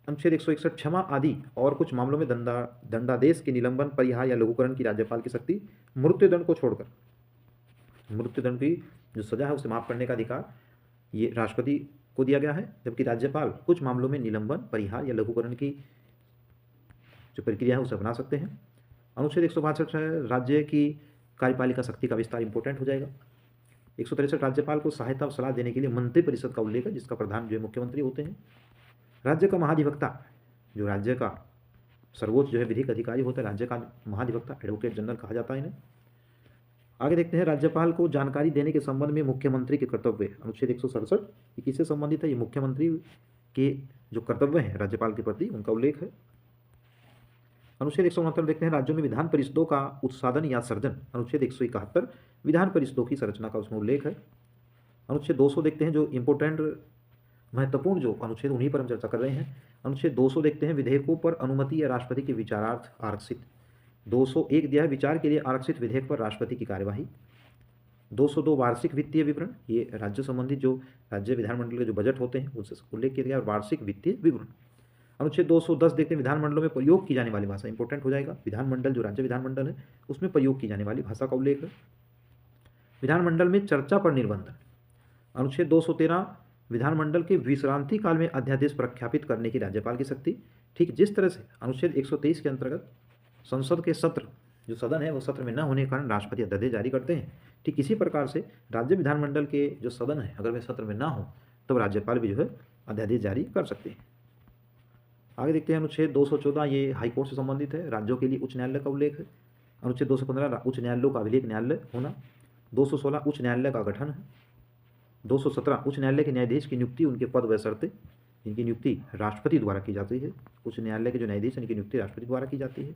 A: अनुच्छेद 161 क्षमा आदि और कुछ मामलों में दंडादेश के निलंबन, परिहार या लघुकरण की राज्यपाल की शक्ति। मृत्युदंड को छोड़कर मृत्युदंड की जो सजा है उसे माफ करने का अधिकार ये राष्ट्रपति को दिया गया है, जबकि राज्यपाल कुछ मामलों में निलंबन, परिहार या लघुकरण की जो प्रक्रिया है उसे अपना सकते हैं। अनुच्छेद 162 है राज्य की कार्यपालिका शक्ति का विस्तार इंपॉर्टेंट हो जाएगा। 163 राज्यपाल को सहायता और सलाह देने के लिए मंत्रिपरिषद का उल्लेख है, जिसका प्रधान जो है मुख्यमंत्री होते हैं। राज्य का महाधिवक्ता, जो राज्य का सर्वोच्च जो है विधिक अधिकारी होता है, राज्य का महाधिवक्ता एडवोकेट जनरल कहा जाता है इन्हें। आगे देखते हैं राज्यपाल को जानकारी देने के संबंध में मुख्यमंत्री के कर्तव्य। अनुच्छेद 167 ये किससे संबंधित है? ये मुख्यमंत्री के जो कर्तव्य हैं राज्यपाल के प्रति उनका उल्लेख है। अनुच्छेद 169 देखते हैं राज्यों में विधान परिषदों का उत्साधन या सर्जन। अनुच्छेद 171 विधान परिषदों की संरचना का उसमें उल्लेख है। अनुच्छेद 200 देखते हैं जो इंपोर्टेंट महत्वपूर्ण जो अनुच्छेद उन्हीं पर हम चर्चा कर रहे हैं। अनुच्छेद 200 देखते हैं विधेयकों पर अनुमति या राष्ट्रपति के विचारार्थ आरक्षित। 201 दिया है विचार के लिए आरक्षित विधेयक पर राष्ट्रपति की कार्यवाही। 202 वार्षिक वित्तीय विवरण, ये राज्य संबंधित जो राज्य विधानमंडल के जो बजट होते हैं उससे उल्लेख किया गया और वार्षिक वित्तीय विवरण। अनुच्छेद 210 देखते हैं विधानमंडलों में प्रयोग की जाने वाली भाषा, इंपॉर्टेंट हो जाएगा। विधानमंडल जो राज्य विधानमंडल है उसमें प्रयोग की जाने वाली भाषा का उल्लेख है। विधानमंडल में चर्चा पर निर्बंध। अनुच्छेद 213 विधानमंडल के विश्रांति काल में अध्यादेश प्रख्यापित करने की राज्यपाल की शक्ति। ठीक जिस तरह से अनुच्छेद 123 के अंतर्गत संसद के सत्र जो सदन है वो सत्र में न होने के कारण राष्ट्रपति अध्यादेश जारी करते हैं, ठीक इसी प्रकार से राज्य विधानमंडल के जो सदन है अगर वे सत्र में ना हो तब राज्यपाल भी जो है अध्यादेश जारी कर सकते हैं। आगे देखते हैं अनुच्छेद 214 ये हाईकोर्ट से संबंधित है, राज्यों के लिए उच्च न्यायालय का उल्लेख है। अनुच्छेद 215 उच्च न्यायालयों का अभिलेख न्यायालय होना। 216 उच्च न्यायालय का गठन है। 217 उच्च न्यायालय के न्यायाधीश की नियुक्ति, उनके पद व शर्तें, इनकी नियुक्ति राष्ट्रपति द्वारा की जाती है। उच्च न्यायालय के जो न्यायाधीश हैं इनकी नियुक्ति राष्ट्रपति द्वारा की जाती है।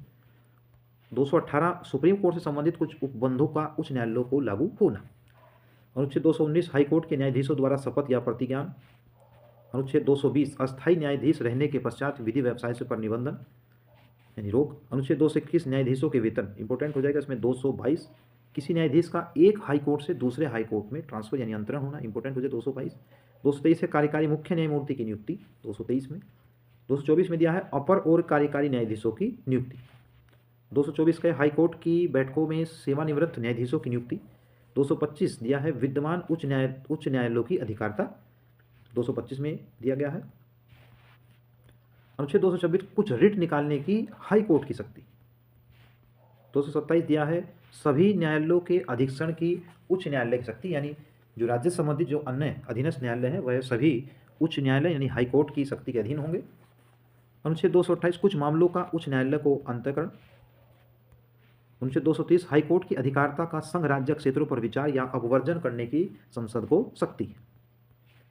A: 218 सुप्रीम कोर्ट से संबंधित कुछ उपबंधों का उच्च न्यायालयों को लागू होना। अनुच्छेद 219 हाईकोर्ट के न्यायाधीशों द्वारा शपथ या प्रतिज्ञान। अनुच्छेद 220 अस्थायी न्यायाधीश रहने के पश्चात विधि व्यवसाय से पर निबंधन यानी रोक। अनुच्छेद 221 न्यायाधीशों के वेतन, इंपॉर्टेंट हो जाएगा इसमें। 222 किसी न्यायाधीश का एक हाई कोर्ट से दूसरे हाई कोर्ट में ट्रांसफर यानी अंतरण होना, इंपॉर्टेंट हो जाए 222। 223 है कार्यकारी मुख्य न्यायमूर्ति की नियुक्ति 223 में। 224 में दिया है अपर और कार्यकारी न्यायाधीशों की नियुक्ति। 224 का हाई कोर्ट की बैठकों में सेवानिवृत्त न्यायाधीशों की नियुक्ति। 225 दिया है विद्यमान उच्च न्यायालयों की अधिकारिता, 225 में दिया गया है। अनुच्छेद 226 कुछ रिट निकालने की हाई कोर्ट की शक्ति। 227 दिया है सभी न्यायालयों के अधीक्षण की उच्च न्यायालय की शक्ति, यानी जो राज्य संबंधित जो अन्य अधीनस्थ न्यायालय है वह सभी उच्च न्यायालय यानी हाई कोर्ट की शक्ति के अधीन होंगे। अनुच्छेद 228 कुछ मामलों का उच्च न्यायालय को अंतःकरण। अनुच्छेद 230 हाई कोर्ट की अधिकारिता का संघ राज्य क्षेत्रों पर विचार या अपवर्जन करने की संसद को शक्ति है।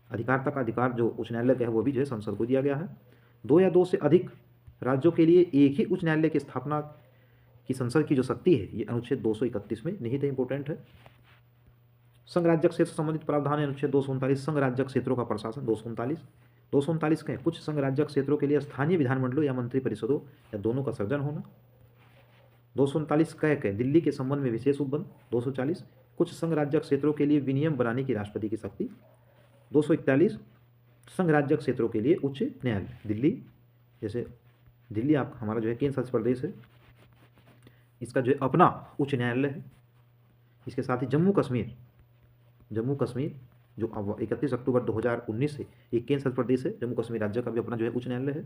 A: अधिकारिता का अधिकार जो उच्च न्यायालय का है वो भी जो है संसद को दिया गया है। 2 या 2 से अधिक राज्यों के लिए एक ही उच्च न्यायालय की स्थापना की संसद की जो शक्ति है ये अनुच्छेद 231 में निहित है, इंपॉर्टेंट है। संघ राज्य क्षेत्र से संबंधित प्रावधान है अनुच्छेद 239 संघ राज्य क्षेत्रों का प्रशासन। 239 के कुछ संघ राज्य क्षेत्रों के लिए स्थानीय विधानमंडलों या मंत्रिपरिषदों या दोनों का सृजन होना। 239 क के दिल्ली के संबंध में विशेष उपबंध। 240 कुछ संघ राज्य क्षेत्रों के लिए विनियम बनाने की राष्ट्रपति की शक्ति। 241 संघ राज्य क्षेत्रों के लिए उच्च न्यायालय। दिल्ली, जैसे दिल्ली आप हमारा जो है केंद्र शासित प्रदेश है, इसका जो है अपना उच्च न्यायालय है। इसके साथ ही जम्मू कश्मीर जो अब 31 अक्टूबर 2019 से एक केंद्र शासित प्रदेश है, जम्मू कश्मीर राज्य का भी अपना जो है उच्च न्यायालय है।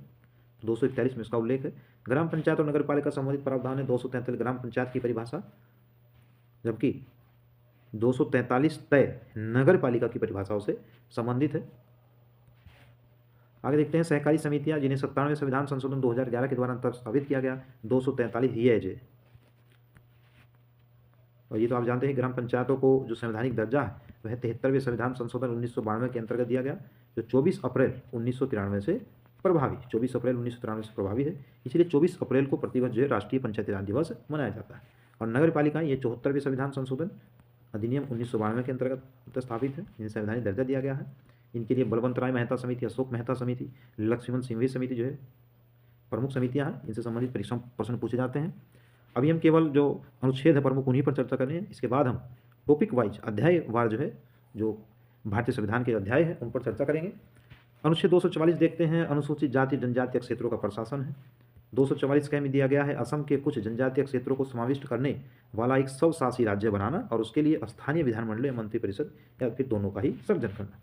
A: 241 में इसका उल्लेख है। ग्राम पंचायत और नगर पालिका संबंधित प्रावधान है। 243 ग्राम पंचायत की परिभाषा, जबकि 243 तय नगर पालिका की परिभाषाओं से संबंधित है। आगे देखते हैं सहकारी समितियां, जिन्हें 97वें संविधान संशोधन 2011 के द्वारा प्रस्तावित किया गया। 243 ये है। और ये तो आप जानते हैं ग्राम पंचायतों को जो संवैधानिक दर्जा है वह 73वें संविधान संशोधन 1992 के अंतर्गत दिया गया, जो 24 अप्रैल 1993 से प्रभावी 24 अप्रैल 1993 से प्रभावी है। इसलिए 24 अप्रैल को प्रतिवर्ष जो है राष्ट्रीय पंचायती राज दिवस मनाया जाता है। और नगर पालिकाएं ये 74वें संविधान संशोधन अधिनियम 1992 के अंतर्गत स्थापित है, जिन्हें संवैधानिक दर्जा दिया गया है। इनके लिए बलवंत राय मेहता समिति, अशोक मेहता समिति, लक्ष्मण सिंघवी समिति जो है प्रमुख समितियां हैं। इनसे संबंधित परीक्षा प्रश्न पूछे जाते हैं। अभी हम केवल जो अनुच्छेद है प्रमुख उन्हीं पर चर्चा करें हैं। इसके बाद हम टॉपिक वाइज अध्यायवार जो है जो भारतीय संविधान के अध्याय है उन पर चर्चा करेंगे। अनुच्छेद 244 देखते हैं, अनुसूचित जाति जनजातीय क्षेत्रों का प्रशासन है। 244 क में दिया गया है असम के कुछ जनजातीय क्षेत्रों को समाविष्ट करने वाला एक स्वशासी राज्य बनाना और उसके लिए स्थानीय विधानमंडल या मंत्रिपरिषद या फिर दोनों का ही सृजन करना।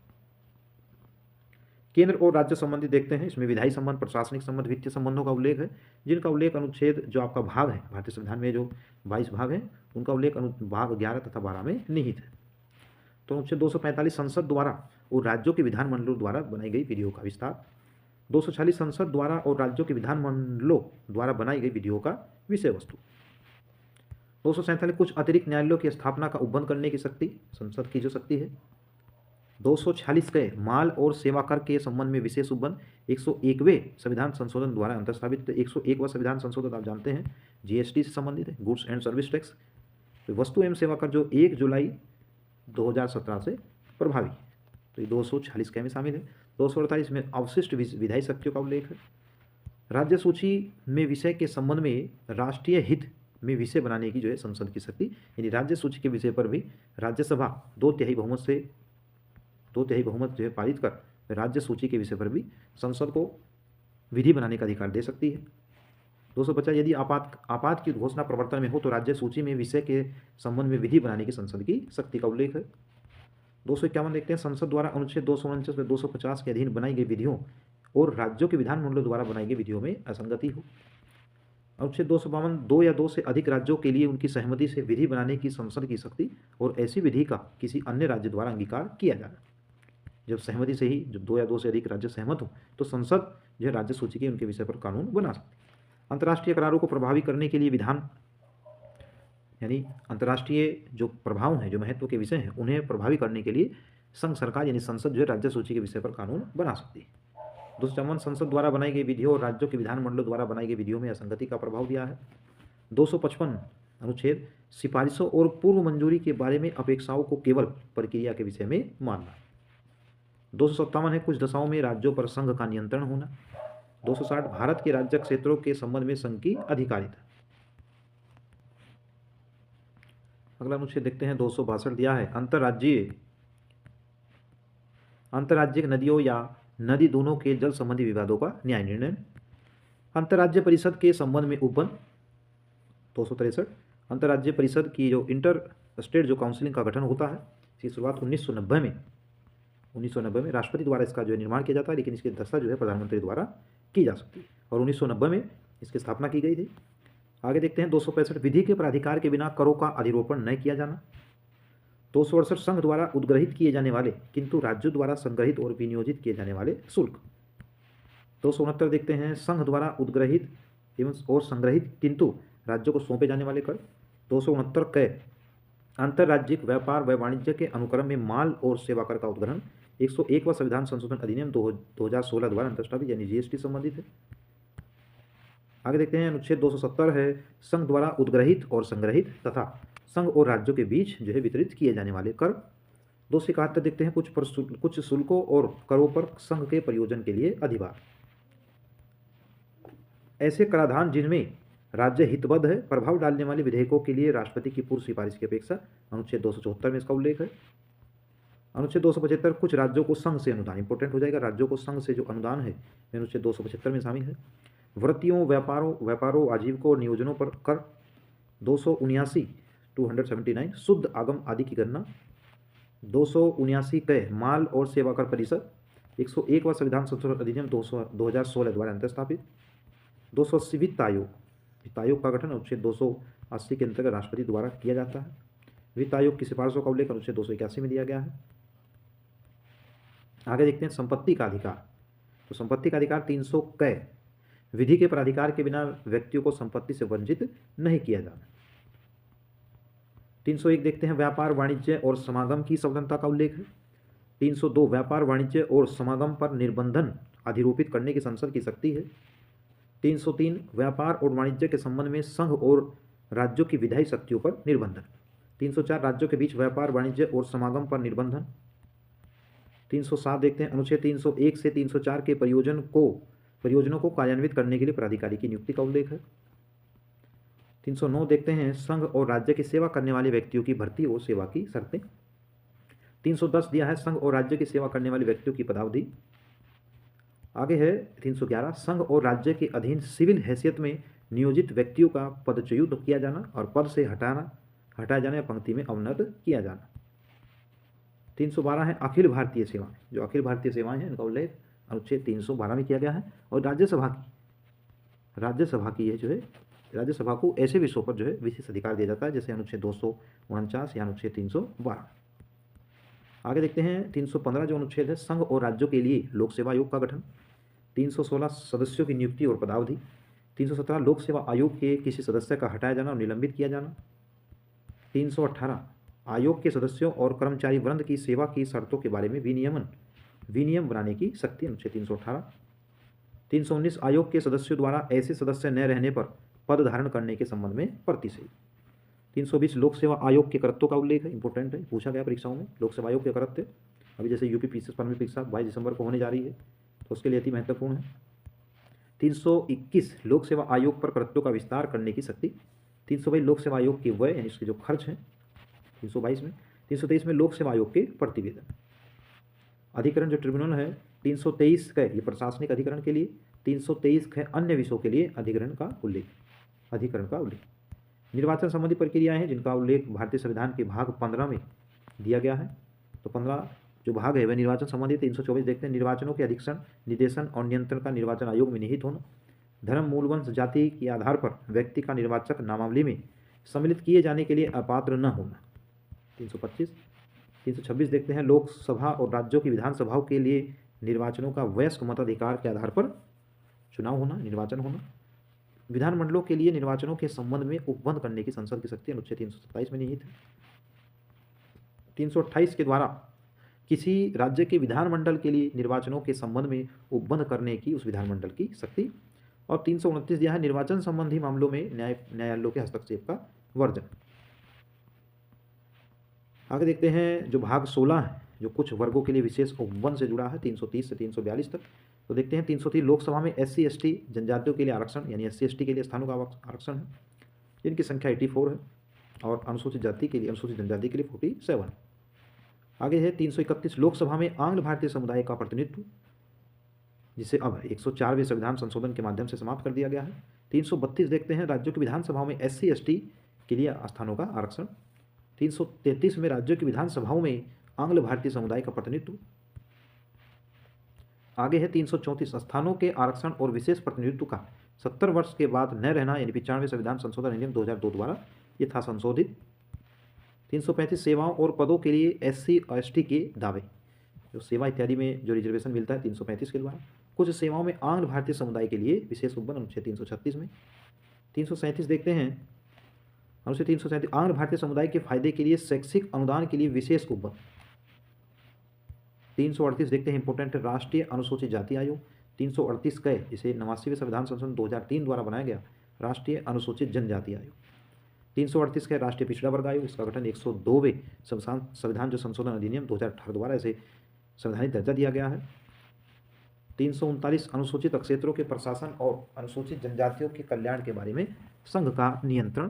A: केंद्र और राज्य संबंधी देखते हैं, इसमें विधायी संबंध, प्रशासनिक संबंध, वित्तीय संबंधों का उल्लेख है, जिनका उल्लेख अनुच्छेद जो आपका भाग है भारतीय संविधान में जो 22 भाग हैं उनका उल्लेख भाग 11 तथा 12 में निहित है। तो अनुच्छेद 245 संसद द्वारा और राज्यों के विधानमंडलों द्वारा बनाई गई विधियों का विस्तार। 246 संसद द्वारा और राज्यों के विधानमंडलों द्वारा बनाई गई विधियों का विषय वस्तु। 247 कुछ अतिरिक्त न्यायालयों की स्थापना का उपबंध करने की शक्ति संसद की जो शक्ति है। 246 के माल और सेवा कर के संबंध में विशेष उपबंध 101वें संविधान संशोधन द्वारा अंतर्स्थापित। 101वां संविधान संशोधन आप जानते हैं जीएसटी से संबंधित है, गुड्स एंड सर्विस टैक्स। तो वस्तु एवं सेवा कर जो 1 जुलाई 2017 से प्रभावी, तो ये 246 के में शामिल है। 248 में अवशिष्ट विधायी शक्तियों का उल्लेख है। राज्य सूची में विषय के संबंध में राष्ट्रीय हित में विषय बनाने की जो है संसद की शक्ति, यानी राज्य सूची के विषय पर भी राज्यसभा 2/3 बहुमत जो है पारित कर राज्य सूची के विषय पर भी संसद को विधि बनाने का अधिकार दे सकती है। 250 यदि आपात की घोषणा प्रवर्तन में हो तो राज्य सूची में विषय के संबंध में विधि बनाने की संसद की शक्ति का उल्लेख है। 251 देखते हैं, संसद द्वारा अनुच्छेद 249 व 250 के अधीन बनाई गई विधियों और राज्यों के विधानमंडलों द्वारा बनाई गई विधियों में असंगति हो। अनुच्छेद 252 दो या दो से अधिक राज्यों के लिए उनकी सहमति से विधि बनाने की संसद की शक्ति और ऐसी विधि का किसी अन्य राज्य द्वारा अंगीकार किया जाना। जब सहमति से ही जब 2 या 2 से अधिक राज्य सहमत हो तो संसद जो है राज्य सूची के उनके विषय पर कानून बना सकती है। अंतर्राष्ट्रीय करारों को प्रभावी करने के लिए विधान, यानी अंतर्राष्ट्रीय जो प्रभाव हैं, जो महत्व के विषय हैं, उन्हें प्रभावी करने के लिए संघ सरकार यानी संसद जो है राज्य सूची के विषय पर कानून बना सकती है। 254 संसद द्वारा बनाई गई विधियों और राज्यों के विधानमंडलों द्वारा बनाई गई विधियों में असंगति का प्रभाव दिया है। 255 अनुच्छेद सिफारिशों और पूर्व मंजूरी के बारे में अपेक्षाओं को केवल प्रक्रिया के विषय में मानना। 257 है कुछ दशाओं में राज्यों पर संघ का नियंत्रण होना। 260 भारत के राज्य क्षेत्रों के संबंध में संघ की अधिकारिता। अगला अनुच्छेद देखते हैं 262 दिया है अंतर्राज्यिक नदियों या नदी दोनों के जल संबंधी विवादों का न्याय निर्णय। अंतर्राज्य परिषद के संबंध में उपबंध। 263 अंतर्राज्य परिषद की जो इंटर स्टेट जो काउंसिलिंग का गठन होता है, इसकी शुरुआत 1990 में राष्ट्रपति द्वारा इसका जो निर्माण किया जाता है, लेकिन इसकी दशा जो है प्रधानमंत्री द्वारा की जा सकती है और 1990 में इसकी स्थापना की गई थी। आगे देखते हैं 265 विधि के प्राधिकार के बिना करों का अधिरोपण न किया जाना। 268 संघ द्वारा उद्ग्रहित किए जाने वाले किंतु राज्यों द्वारा संग्रहित और विनियोजित किए जाने वाले शुल्क। 269 देखते हैं संघ द्वारा उद्ग्रहित एवं और संग्रहित किंतु राज्यों को सौंपे जाने वाले कर। 269 क अंतर्राज्यिक व्यापार व वाणिज्य के अनुक्रम में माल और सेवा कर का उद्ग्रहण। 101वां संविधान संशोधन अधिनियम 2016 द्वारा अंतर्स्थापित यानी जीएसटी संबंधित है। आगे देखते हैं अनुच्छेद 270 है संघ द्वारा उद्ग्रहित और संग्रहित तथा संघ और राज्यों के बीच जो है वितरित किए जाने वाले कर। 271 देखते हैं कुछ शुल्कों और करों पर संघ के प्रयोजन के लिए अधिभार। ऐसे कराधान जिनमें राज्य हितबद्ध है, प्रभाव डालने वाले विधेयकों के लिए राष्ट्रपति की पूर्व सिफारिश की अपेक्षा। अनुच्छेद 274 में इसका उल्लेख है। अनुच्छेद 275 कुछ राज्यों को संघ से अनुदान, इंपॉर्टेंट हो जाएगा, राज्यों को संघ से जो अनुदान है अनुच्छेद 275 में शामिल है। वृत्तियों, व्यापारों आजीविकों और नियोजनों पर कर 279 शुद्ध आगम आदि की गणना। 279 क माल और सेवा कर परिषद 101वां संविधान संशोधन अधिनियम 2016 द्वारा अंतर्स्थापित। 280 वित्त आयोग का गठन अनुच्छेद 280 के अंतर्गत राष्ट्रपति द्वारा किया जाता है। वित्त आयोग की सिफारिशों का उल्लेख अनुच्छेद 281 में दिया गया है। आगे देखते हैं संपत्ति का अधिकार। तो संपत्ति का अधिकार 300 क विधि के प्राधिकार के बिना व्यक्तियों को संपत्ति से वंचित नहीं किया जाना। 301 देखते हैं व्यापार, वाणिज्य और समागम की स्वतंत्रता का उल्लेख है। 302 व्यापार, वाणिज्य और समागम पर निर्बंधन अधिरूपित करने की संसद की शक्ति है। 303 व्यापार और वाणिज्य के संबंध में संघ और राज्यों की विधायी शक्तियों पर निर्बंधन। 304 राज्यों के बीच व्यापार, वाणिज्य और समागम पर निर्बंधन। 307 देखते हैं अनुच्छेद 301 से 304 के परियोजनों को कार्यान्वित करने के लिए प्राधिकारी की नियुक्ति का उल्लेख है। 309 देखते हैं संघ और राज्य की सेवा करने वाले व्यक्तियों की भर्ती और सेवा की शर्तें। 310 दिया है संघ और राज्य की सेवा करने वाले व्यक्तियों की पदावधि। आगे है 311 संघ और राज्य के अधीन सिविल हैसियत में नियोजित व्यक्तियों का पदच्युत किया जाना और पद से हटाया जाना या पंक्ति में अवनत किया जाना। 312 है अखिल भारतीय सेवाएं। जो अखिल भारतीय सेवाएं हैं इनका उल्लेख अनुच्छेद 312 में किया गया है। और राज्यसभा की ये जो है राज्यसभा को ऐसे विषयों पर जो है विशेष अधिकार दिया जाता है जैसे अनुच्छेद 249 या अनुच्छेद 312। आगे देखते हैं 315 जो अनुच्छेद है संघ और राज्यों के लिए लोक सेवा आयोग का गठन। 316 सदस्यों की नियुक्ति और पदावधि। 317 लोक सेवा आयोग के किसी सदस्य का हटाया जाना और निलंबित किया जाना। 318 आयोग के सदस्यों और कर्मचारी वृंद की सेवा की शर्तों के बारे में विनियम बनाने की शक्ति अनुच्छेद 318। 319 आयोग के सदस्यों द्वारा ऐसे सदस्य न रहने पर पद धारण करने के संबंध में प्रतिशत। 320 लोक सेवा आयोग के कर्तव्यों का उल्लेख है, इंपॉर्टेंट है, पूछा गया परीक्षाओं में। लोक सेवा आयोग के कर्तव्य अभी जैसे यूपी पीसीएस प्रारंभिक परीक्षा 22 दिसंबर को होने जा रही है तो उसके लिए अति महत्वपूर्ण है। 321 लोक सेवा आयोग पर कर्तव्यों का विस्तार करने की शक्ति। 322 लोक सेवा आयोग की व्यय यानी इसके जो खर्च हैं 322 में। 323 में लोक सेवा आयोग के प्रतिवेदन। अधिकरण जो ट्रिब्यूनल है 323 का ये प्रशासनिक अधिकरण के लिए, 323 का अन्य विषयों के लिए अधिकरण का उल्लेख। निर्वाचन संबंधी प्रक्रियाएं हैं जिनका उल्लेख भारतीय संविधान के भाग 15 में दिया गया है। तो 15 जो भाग है वह निर्वाचन संबंधी। 324 देखते हैं निर्वाचनों के अधीक्षण, निर्देशन और नियंत्रण का निर्वाचन आयोग में निहित होना। धर्म, मूल वंश, जाति के आधार पर व्यक्ति का निर्वाचक नामावली में सम्मिलित किए जाने के लिए अपात्र न होना। 325 326 देखते हैं लोकसभा और राज्यों की विधानसभाओं के लिए निर्वाचनों का वयस्क मताधिकार के आधार पर चुनाव होना, निर्वाचन होना। विधानमंडलों के लिए निर्वाचनों के संबंध में उपबंध करने की संसद की शक्ति अनुच्छेद 327 में निहित है। 328 के द्वारा किसी राज्य के विधानमंडल के लिए निर्वाचनों के संबंध में उपबंध करने की उस विधानमंडल की शक्ति। और 329 दिया है निर्वाचन संबंधी मामलों में न्यायालयों के हस्तक्षेप का वर्जन। आगे देखते हैं जो भाग 16 है जो कुछ वर्गों के लिए विशेष उपबंध से जुड़ा है 330 से 342 तक। तो देखते हैं 330 लोकसभा में SC/ST जनजातियों के लिए आरक्षण यानी SC/ST के लिए स्थानों का आरक्षण है जिनकी संख्या 84 है और अनुसूचित जनजाति के लिए 47 है। आगे है 331 लोकसभा में आंग्ल भारतीय समुदाय का प्रतिनिधित्व जिसे अब 104वें संविधान संशोधन के माध्यम से समाप्त कर दिया गया है। 332 देखते हैं राज्यों की विधानसभाओं में SC/ST के लिए स्थानों का आरक्षण। 333 में राज्यों की विधानसभाओं में आंग्ल भारतीय समुदाय का प्रतिनिधित्व। आगे है 334 स्थानों के आरक्षण और विशेष प्रतिनिधित्व का 70 वर्ष के बाद न रहना यानी 95वें संविधान संशोधन अधिनियम 2002 द्वारा ये था संशोधित। 335 सेवाओं और पदों के लिए SC/ST के दावे जो सेवा इत्यादि में जो रिजर्वेशन मिलता है 335 के द्वारा। कुछ सेवाओं में आंग्ल भारतीय समुदाय के लिए विशेष उपबंध अनुच्छेद 336 में। 337 देखते हैं अनुच्छेद 337 आंग्ल भारतीय समुदाय के फायदे के लिए शैक्षिक अनुदान के लिए विशेष उपबंध। 338 देखते हैं इंपोर्टेंट है राष्ट्रीय अनुसूचित जाति आयोग। 338 क इसे 89वें संविधान संशोधन 2003 द्वारा बनाया गया राष्ट्रीय अनुसूचित जनजाति आयोग। 338 का राष्ट्रीय पिछड़ा वर्ग आयोग, इसका गठन 102वें संविधान जो संशोधन अधिनियम 2018 द्वारा इसे संवैधानिक दर्जा दिया गया है। 339 अनुसूचित क्षेत्रों के प्रशासन और अनुसूचित जनजातियों के कल्याण के बारे में संघ का नियंत्रण।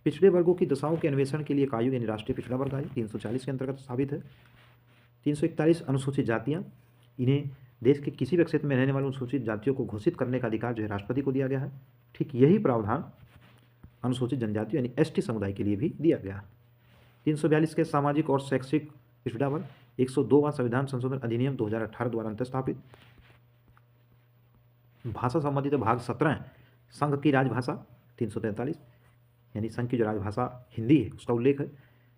A: पिछड़े वर्गों की दशाओं के अन्वेषण के लिए एक आयोग यानी राष्ट्रीय पिछड़ा वर्ग आयोग 340 के अंतर्गत स्थापित है। 341 अनुसूचित जातियाँ, इन्हें देश के किसी भी क्षेत्र में रहने वाले अनुसूचित जातियों को घोषित करने का अधिकार जो है राष्ट्रपति को दिया गया है। ठीक यही प्रावधान अनुसूचित जनजातियों यानी एसटी समुदाय के लिए भी दिया गया है। 342 के सामाजिक और शैक्षिक पिछड़ा वर्ग। 102वां संविधान संशोधन अधिनियम 2018 द्वारा अंतः स्थापित। भाषा संबंधित भाग 17 संघ की राजभाषा 343 यानी संघ की जो राजभाषा हिंदी है उसका उल्लेख है।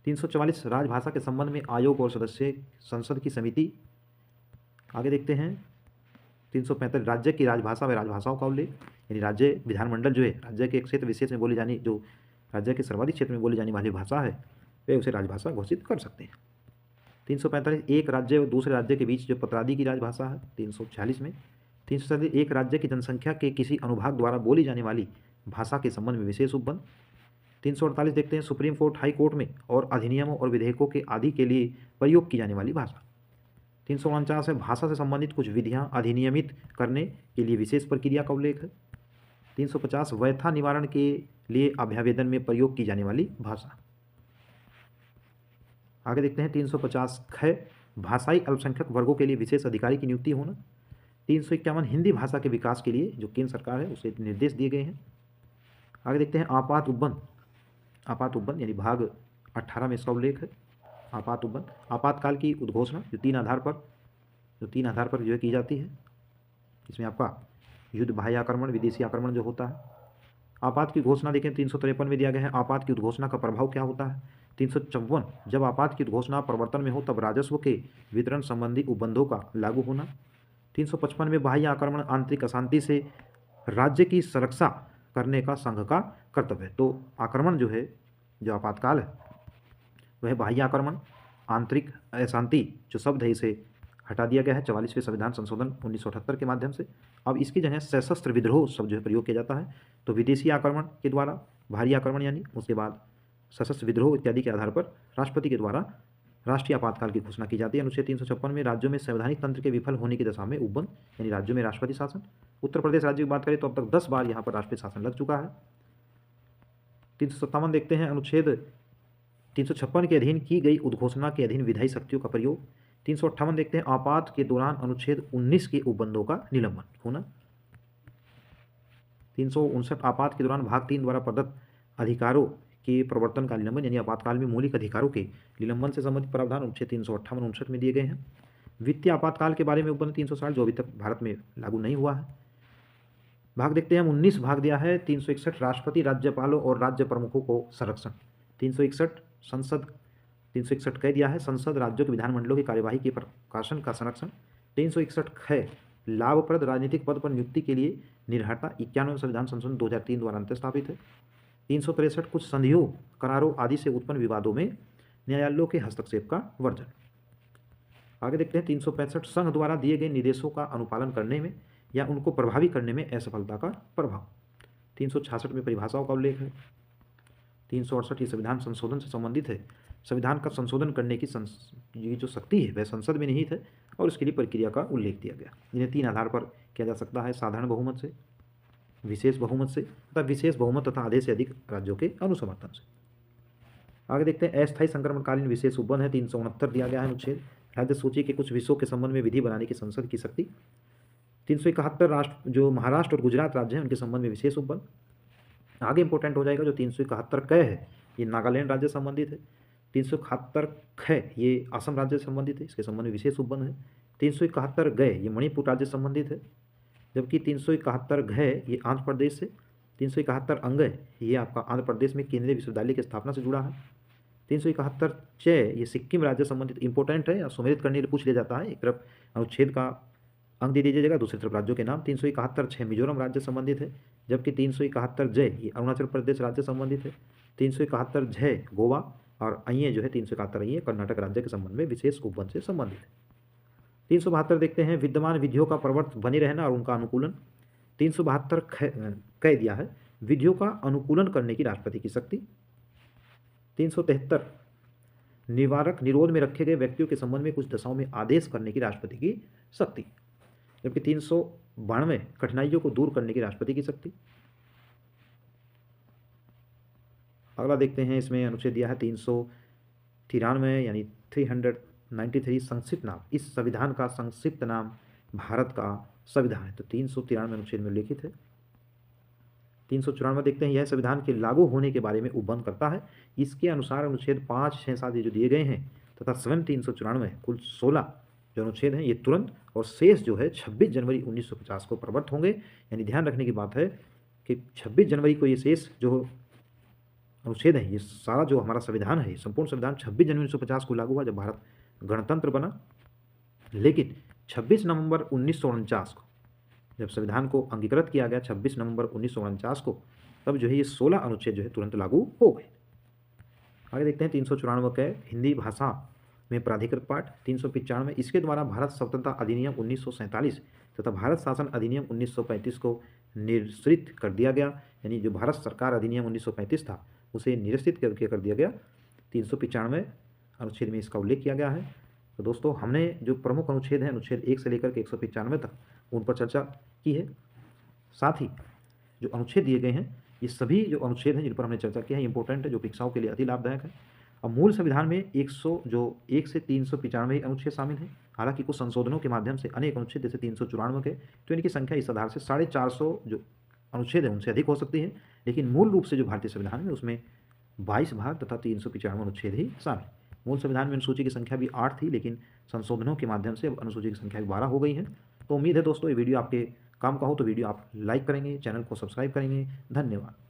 A: 344 राजभाषा के संबंध में आयोग और सदस्य संसद की समिति। आगे देखते हैं 345 राज्य की राजभाषा व राजभाषाओं का उल्लेख यानी राज्य विधानमंडल जो है राज्य के क्षेत्र विशेष में बोली जानी जो राज्य के सर्वाधिक क्षेत्र में बोली जाने वाली भाषा है वे उसे राजभाषा घोषित कर सकते हैं। 345 एक राज्य और दूसरे राज्य के बीच जो पत्रादि की राजभाषा है 346 में। 347 एक राज्य की जनसंख्या के किसी अनुभाग द्वारा बोली जाने वाली भाषा के संबंध में विशेष उपबंध। 348 देखते हैं सुप्रीम कोर्ट हाई कोर्ट में और अधिनियमों और विधेयकों के आदि के लिए प्रयोग की जाने वाली भाषा। 349 है भाषा से संबंधित कुछ विधियां अधिनियमित करने के लिए विशेष प्रक्रिया का उल्लेख है। 350 वैथा निवारण के लिए अभ्यावेदन में प्रयोग की जाने वाली भाषा। आगे देखते हैं 350 ख भाषाई अल्पसंख्यक वर्गों के लिए विशेष अधिकारी की नियुक्ति होना। 351 हिंदी भाषा के विकास के लिए जो केंद्र सरकार है उसे निर्देश दिए गए हैं। आगे देखते हैं आपात उपबंध यानी भाग 18 में इसका उल्लेख है। आपात उपबंध आपातकाल की उद्घोषणा जो तीन आधार पर जो है की जाती है। इसमें आपका युद्ध, बाह्य आक्रमण, विदेशी आक्रमण जो होता है। आपात की घोषणा देखें 353 में दिया गया है आपात की उद्घोषणा का प्रभाव क्या होता है। 354 जब आपात की उद्घोषणा प्रवर्तन में हो तब राजस्व के वितरण संबंधी उपबंधों का लागू होना। 355 में बाह्य आक्रमण आंतरिक अशांति से राज्य की सुरक्षा करने का संघ का कर्तव्य है। तो आक्रमण जो है जो आपातकाल है वह बाह्य आक्रमण, आंतरिक अशांति जो शब्द है इसे हटा दिया गया है 44वें संविधान संशोधन 1978 के माध्यम से। अब इसकी जगह सशस्त्र विद्रोह शब्द जो है प्रयोग किया जाता है। तो विदेशी आक्रमण के द्वारा भारी आक्रमण यानी उसके बाद सशस्त्र विद्रोह इत्यादि के आधार पर राष्ट्रपति के द्वारा राष्ट्रीय आपातकाल की घोषणा की जाती है। अनुच्छेद 356 में राज्यों में संवैधानिक तंत्र के विफल होने की दशा में उपबंध यानी राज्यों में राष्ट्रपति शासन। उत्तर प्रदेश राज्य की बात करें तो अब तक 10 बार यहाँ पर राष्ट्रपति शासन लग चुका है। 357 देखते हैं अनुच्छेद 356 के अधीन की गई उद्घोषणा के अधीन विधायी शक्तियों का प्रयोग। 358 देखते हैं आपात के दौरान अनुच्छेद 19 के उपबंधों का निलंबन होना। 359 आपात के दौरान भाग 3 द्वारा प्रदत्त अधिकारों के प्रवर्तन का निलंबन यानी आपातकाल में मौलिक अधिकारों के निलंबन से संबंधित प्रावधान अनुच्छेद 358-59 में दिए गए हैं। वित्तीय आपातकाल के बारे में उपबंध 360 जो अभी तक भारत में लागू नहीं हुआ है। भाग देखते हैं हम 19 भाग दिया है 361 राष्ट्रपति राज्यपालों और राज्य प्रमुखों को संरक्षण। 361 संसद 361 कह दिया है संसद राज्यों के विधानमंडलों की कार्यवाही के प्रकाशन का संरक्षण। 361 ख लाभप्रद राजनीतिक पद पर नियुक्ति के लिए निर्हरता 91वें संविधान संशोधन 2003 द्वारा अंत स्थापित है। 363 कुछ संधियों, करारों आदि से उत्पन्न विवादों में न्यायालयों के हस्तक्षेप का वर्जन। आगे देखते हैं 365 संघ द्वारा दिए गए निर्देशों का अनुपालन करने में या उनको प्रभावी करने में असफलता का प्रभाव। 366 में परिभाषाओं का उल्लेख है। 368 ये संविधान संशोधन से संबंधित है। संविधान का संशोधन करने की ये जो शक्ति है वह संसद में निहित है और उसके लिए प्रक्रिया का उल्लेख दिया गया। इन्हें 3 आधार पर किया जा सकता है साधारण बहुमत से, विशेष बहुमत से तथा विशेष बहुमत तथा आधे से अधिक राज्यों के अनुसमर्थन से। आगे देखते हैं अस्थायी संक्रमणकालीन विशेष उपबंध है 369 दिया गया है अनुच्छेद राज्य सूची के कुछ विषयों के संबंध में विधि बनाने की संसद की शक्ति। 371 राष्ट्र जो महाराष्ट्र और गुजरात राज्य हैं उनके संबंध में विशेष उपबंध। आगे इंपॉर्टेंट हो जाएगा जो 371 क है ये नागालैंड राज्य से संबंधित है। 371 ख ये असम राज्य से संबंधित है, इसके संबंध में विशेष उपबंध है। 371 ग ये मणिपुर राज्य से संबंधित है, जबकि 371 घ ये आंध्र प्रदेश से। 371 अंग ये आपका आंध्र प्रदेश में केंद्रीय विश्वविद्यालय की स्थापना से जुड़ा है। 371 च ये सिक्किम राज्य संबंधित इंपॉर्टेंट है, सम्मिलित करने के लिए पूछ लिया जाता है। एक तरफ अनुच्छेद का अंक दे दीजिएगा, दूसरी तरफ राज्यों के नाम। 371 6 मिजोरम राज्य संबंधित है, जबकि 371 ज ये अरुणाचल प्रदेश राज्य संबंधित है। 371 झ गोवा और अइये जो है 371 अइये कर्नाटक राज्य के संबंध में विशेष उपबंध से संबंधित है। 372 देखते हैं विद्यमान विधियों का प्रवर्तन बने रहना और उनका अनुकूलन। 372 कह दिया है विधियों का अनुकूलन करने की राष्ट्रपति की शक्ति। 373 निवारक निरोध में रखे गए व्यक्तियों के संबंध में कुछ दशाओं में आदेश करने की राष्ट्रपति की शक्ति, जबकि 392 कठिनाइयों को दूर करने की राष्ट्रपति की शक्ति। अगला देखते हैं, इसमें अनुच्छेद दिया है 393 यानी 393 संक्षिप्त नाम। इस संविधान का संक्षिप्त नाम भारत का संविधान है। तो 393 अनुच्छेद में उल्लेखित है। 394 देखते हैं, यह संविधान के लागू होने के बारे में उपबंध करता है। इसके अनुसार अनुच्छेद 5, 6, 7 ये जो दिए गए हैं तथा स्वयं 394 कुल 16 जो अनुच्छेद हैं ये तुरंत और शेष जो है 26 जनवरी 1950 को प्रवर्त होंगे। यानी ध्यान रखने की बात है कि 26 जनवरी को ये शेष जो अनुच्छेद है, ये सारा जो हमारा संविधान है, संपूर्ण संविधान 26 जनवरी 1950 को लागू हुआ जब भारत गणतंत्र बना। लेकिन 26 नवंबर 1949 को जब संविधान को अंगीकृत किया गया 26 नवंबर 1949 को, तब जो है ये 16 अनुच्छेद जो है तुरंत लागू हो गए। आगे देखते हैं 394 के हिंदी भाषा में प्राधिकृत पाठ। 395 इसके द्वारा भारत स्वतंत्रता अधिनियम 1947 तथा भारत शासन अधिनियम 1935 को निरसित कर दिया गया। यानी जो भारत सरकार अधिनियम 1935 था उसे निरसित करके कर दिया गया। 395 अनुच्छेद में इसका उल्लेख किया गया है। तो दोस्तों, हमने जो प्रमुख अनुच्छेद हैं अनुच्छेद 1 से लेकर के 195 तक उन पर चर्चा की है। साथ ही जो अनुच्छेद दिए गए हैं ये सभी जो अनुच्छेद हैं जिन पर हमने चर्चा की है इंपॉर्टेंट है, जो परीक्षाओं के लिए अति लाभदायक है। अब मूल संविधान में 1 से 395 अनुच्छेद शामिल हैं। हालांकि कुछ संशोधनों के माध्यम से अनेक अनुच्छेद जैसे 394 के, तो इनकी संख्या इस आधार से 450 जो अनुच्छेद है उनसे अधिक हो सकती है। लेकिन मूल रूप से जो भारतीय संविधान है उसमें 22 भाग तथा 395 अनुच्छेद ही शामिल। मूल संविधान में अनुसूची की संख्या भी 8 थी, लेकिन संशोधनों के माध्यम से अब अनुसूची की संख्या भी 12 हो गई है। तो उम्मीद है दोस्तों ये वीडियो आपके काम का हो, तो वीडियो आप लाइक करेंगे, चैनल को सब्सक्राइब करेंगे। धन्यवाद।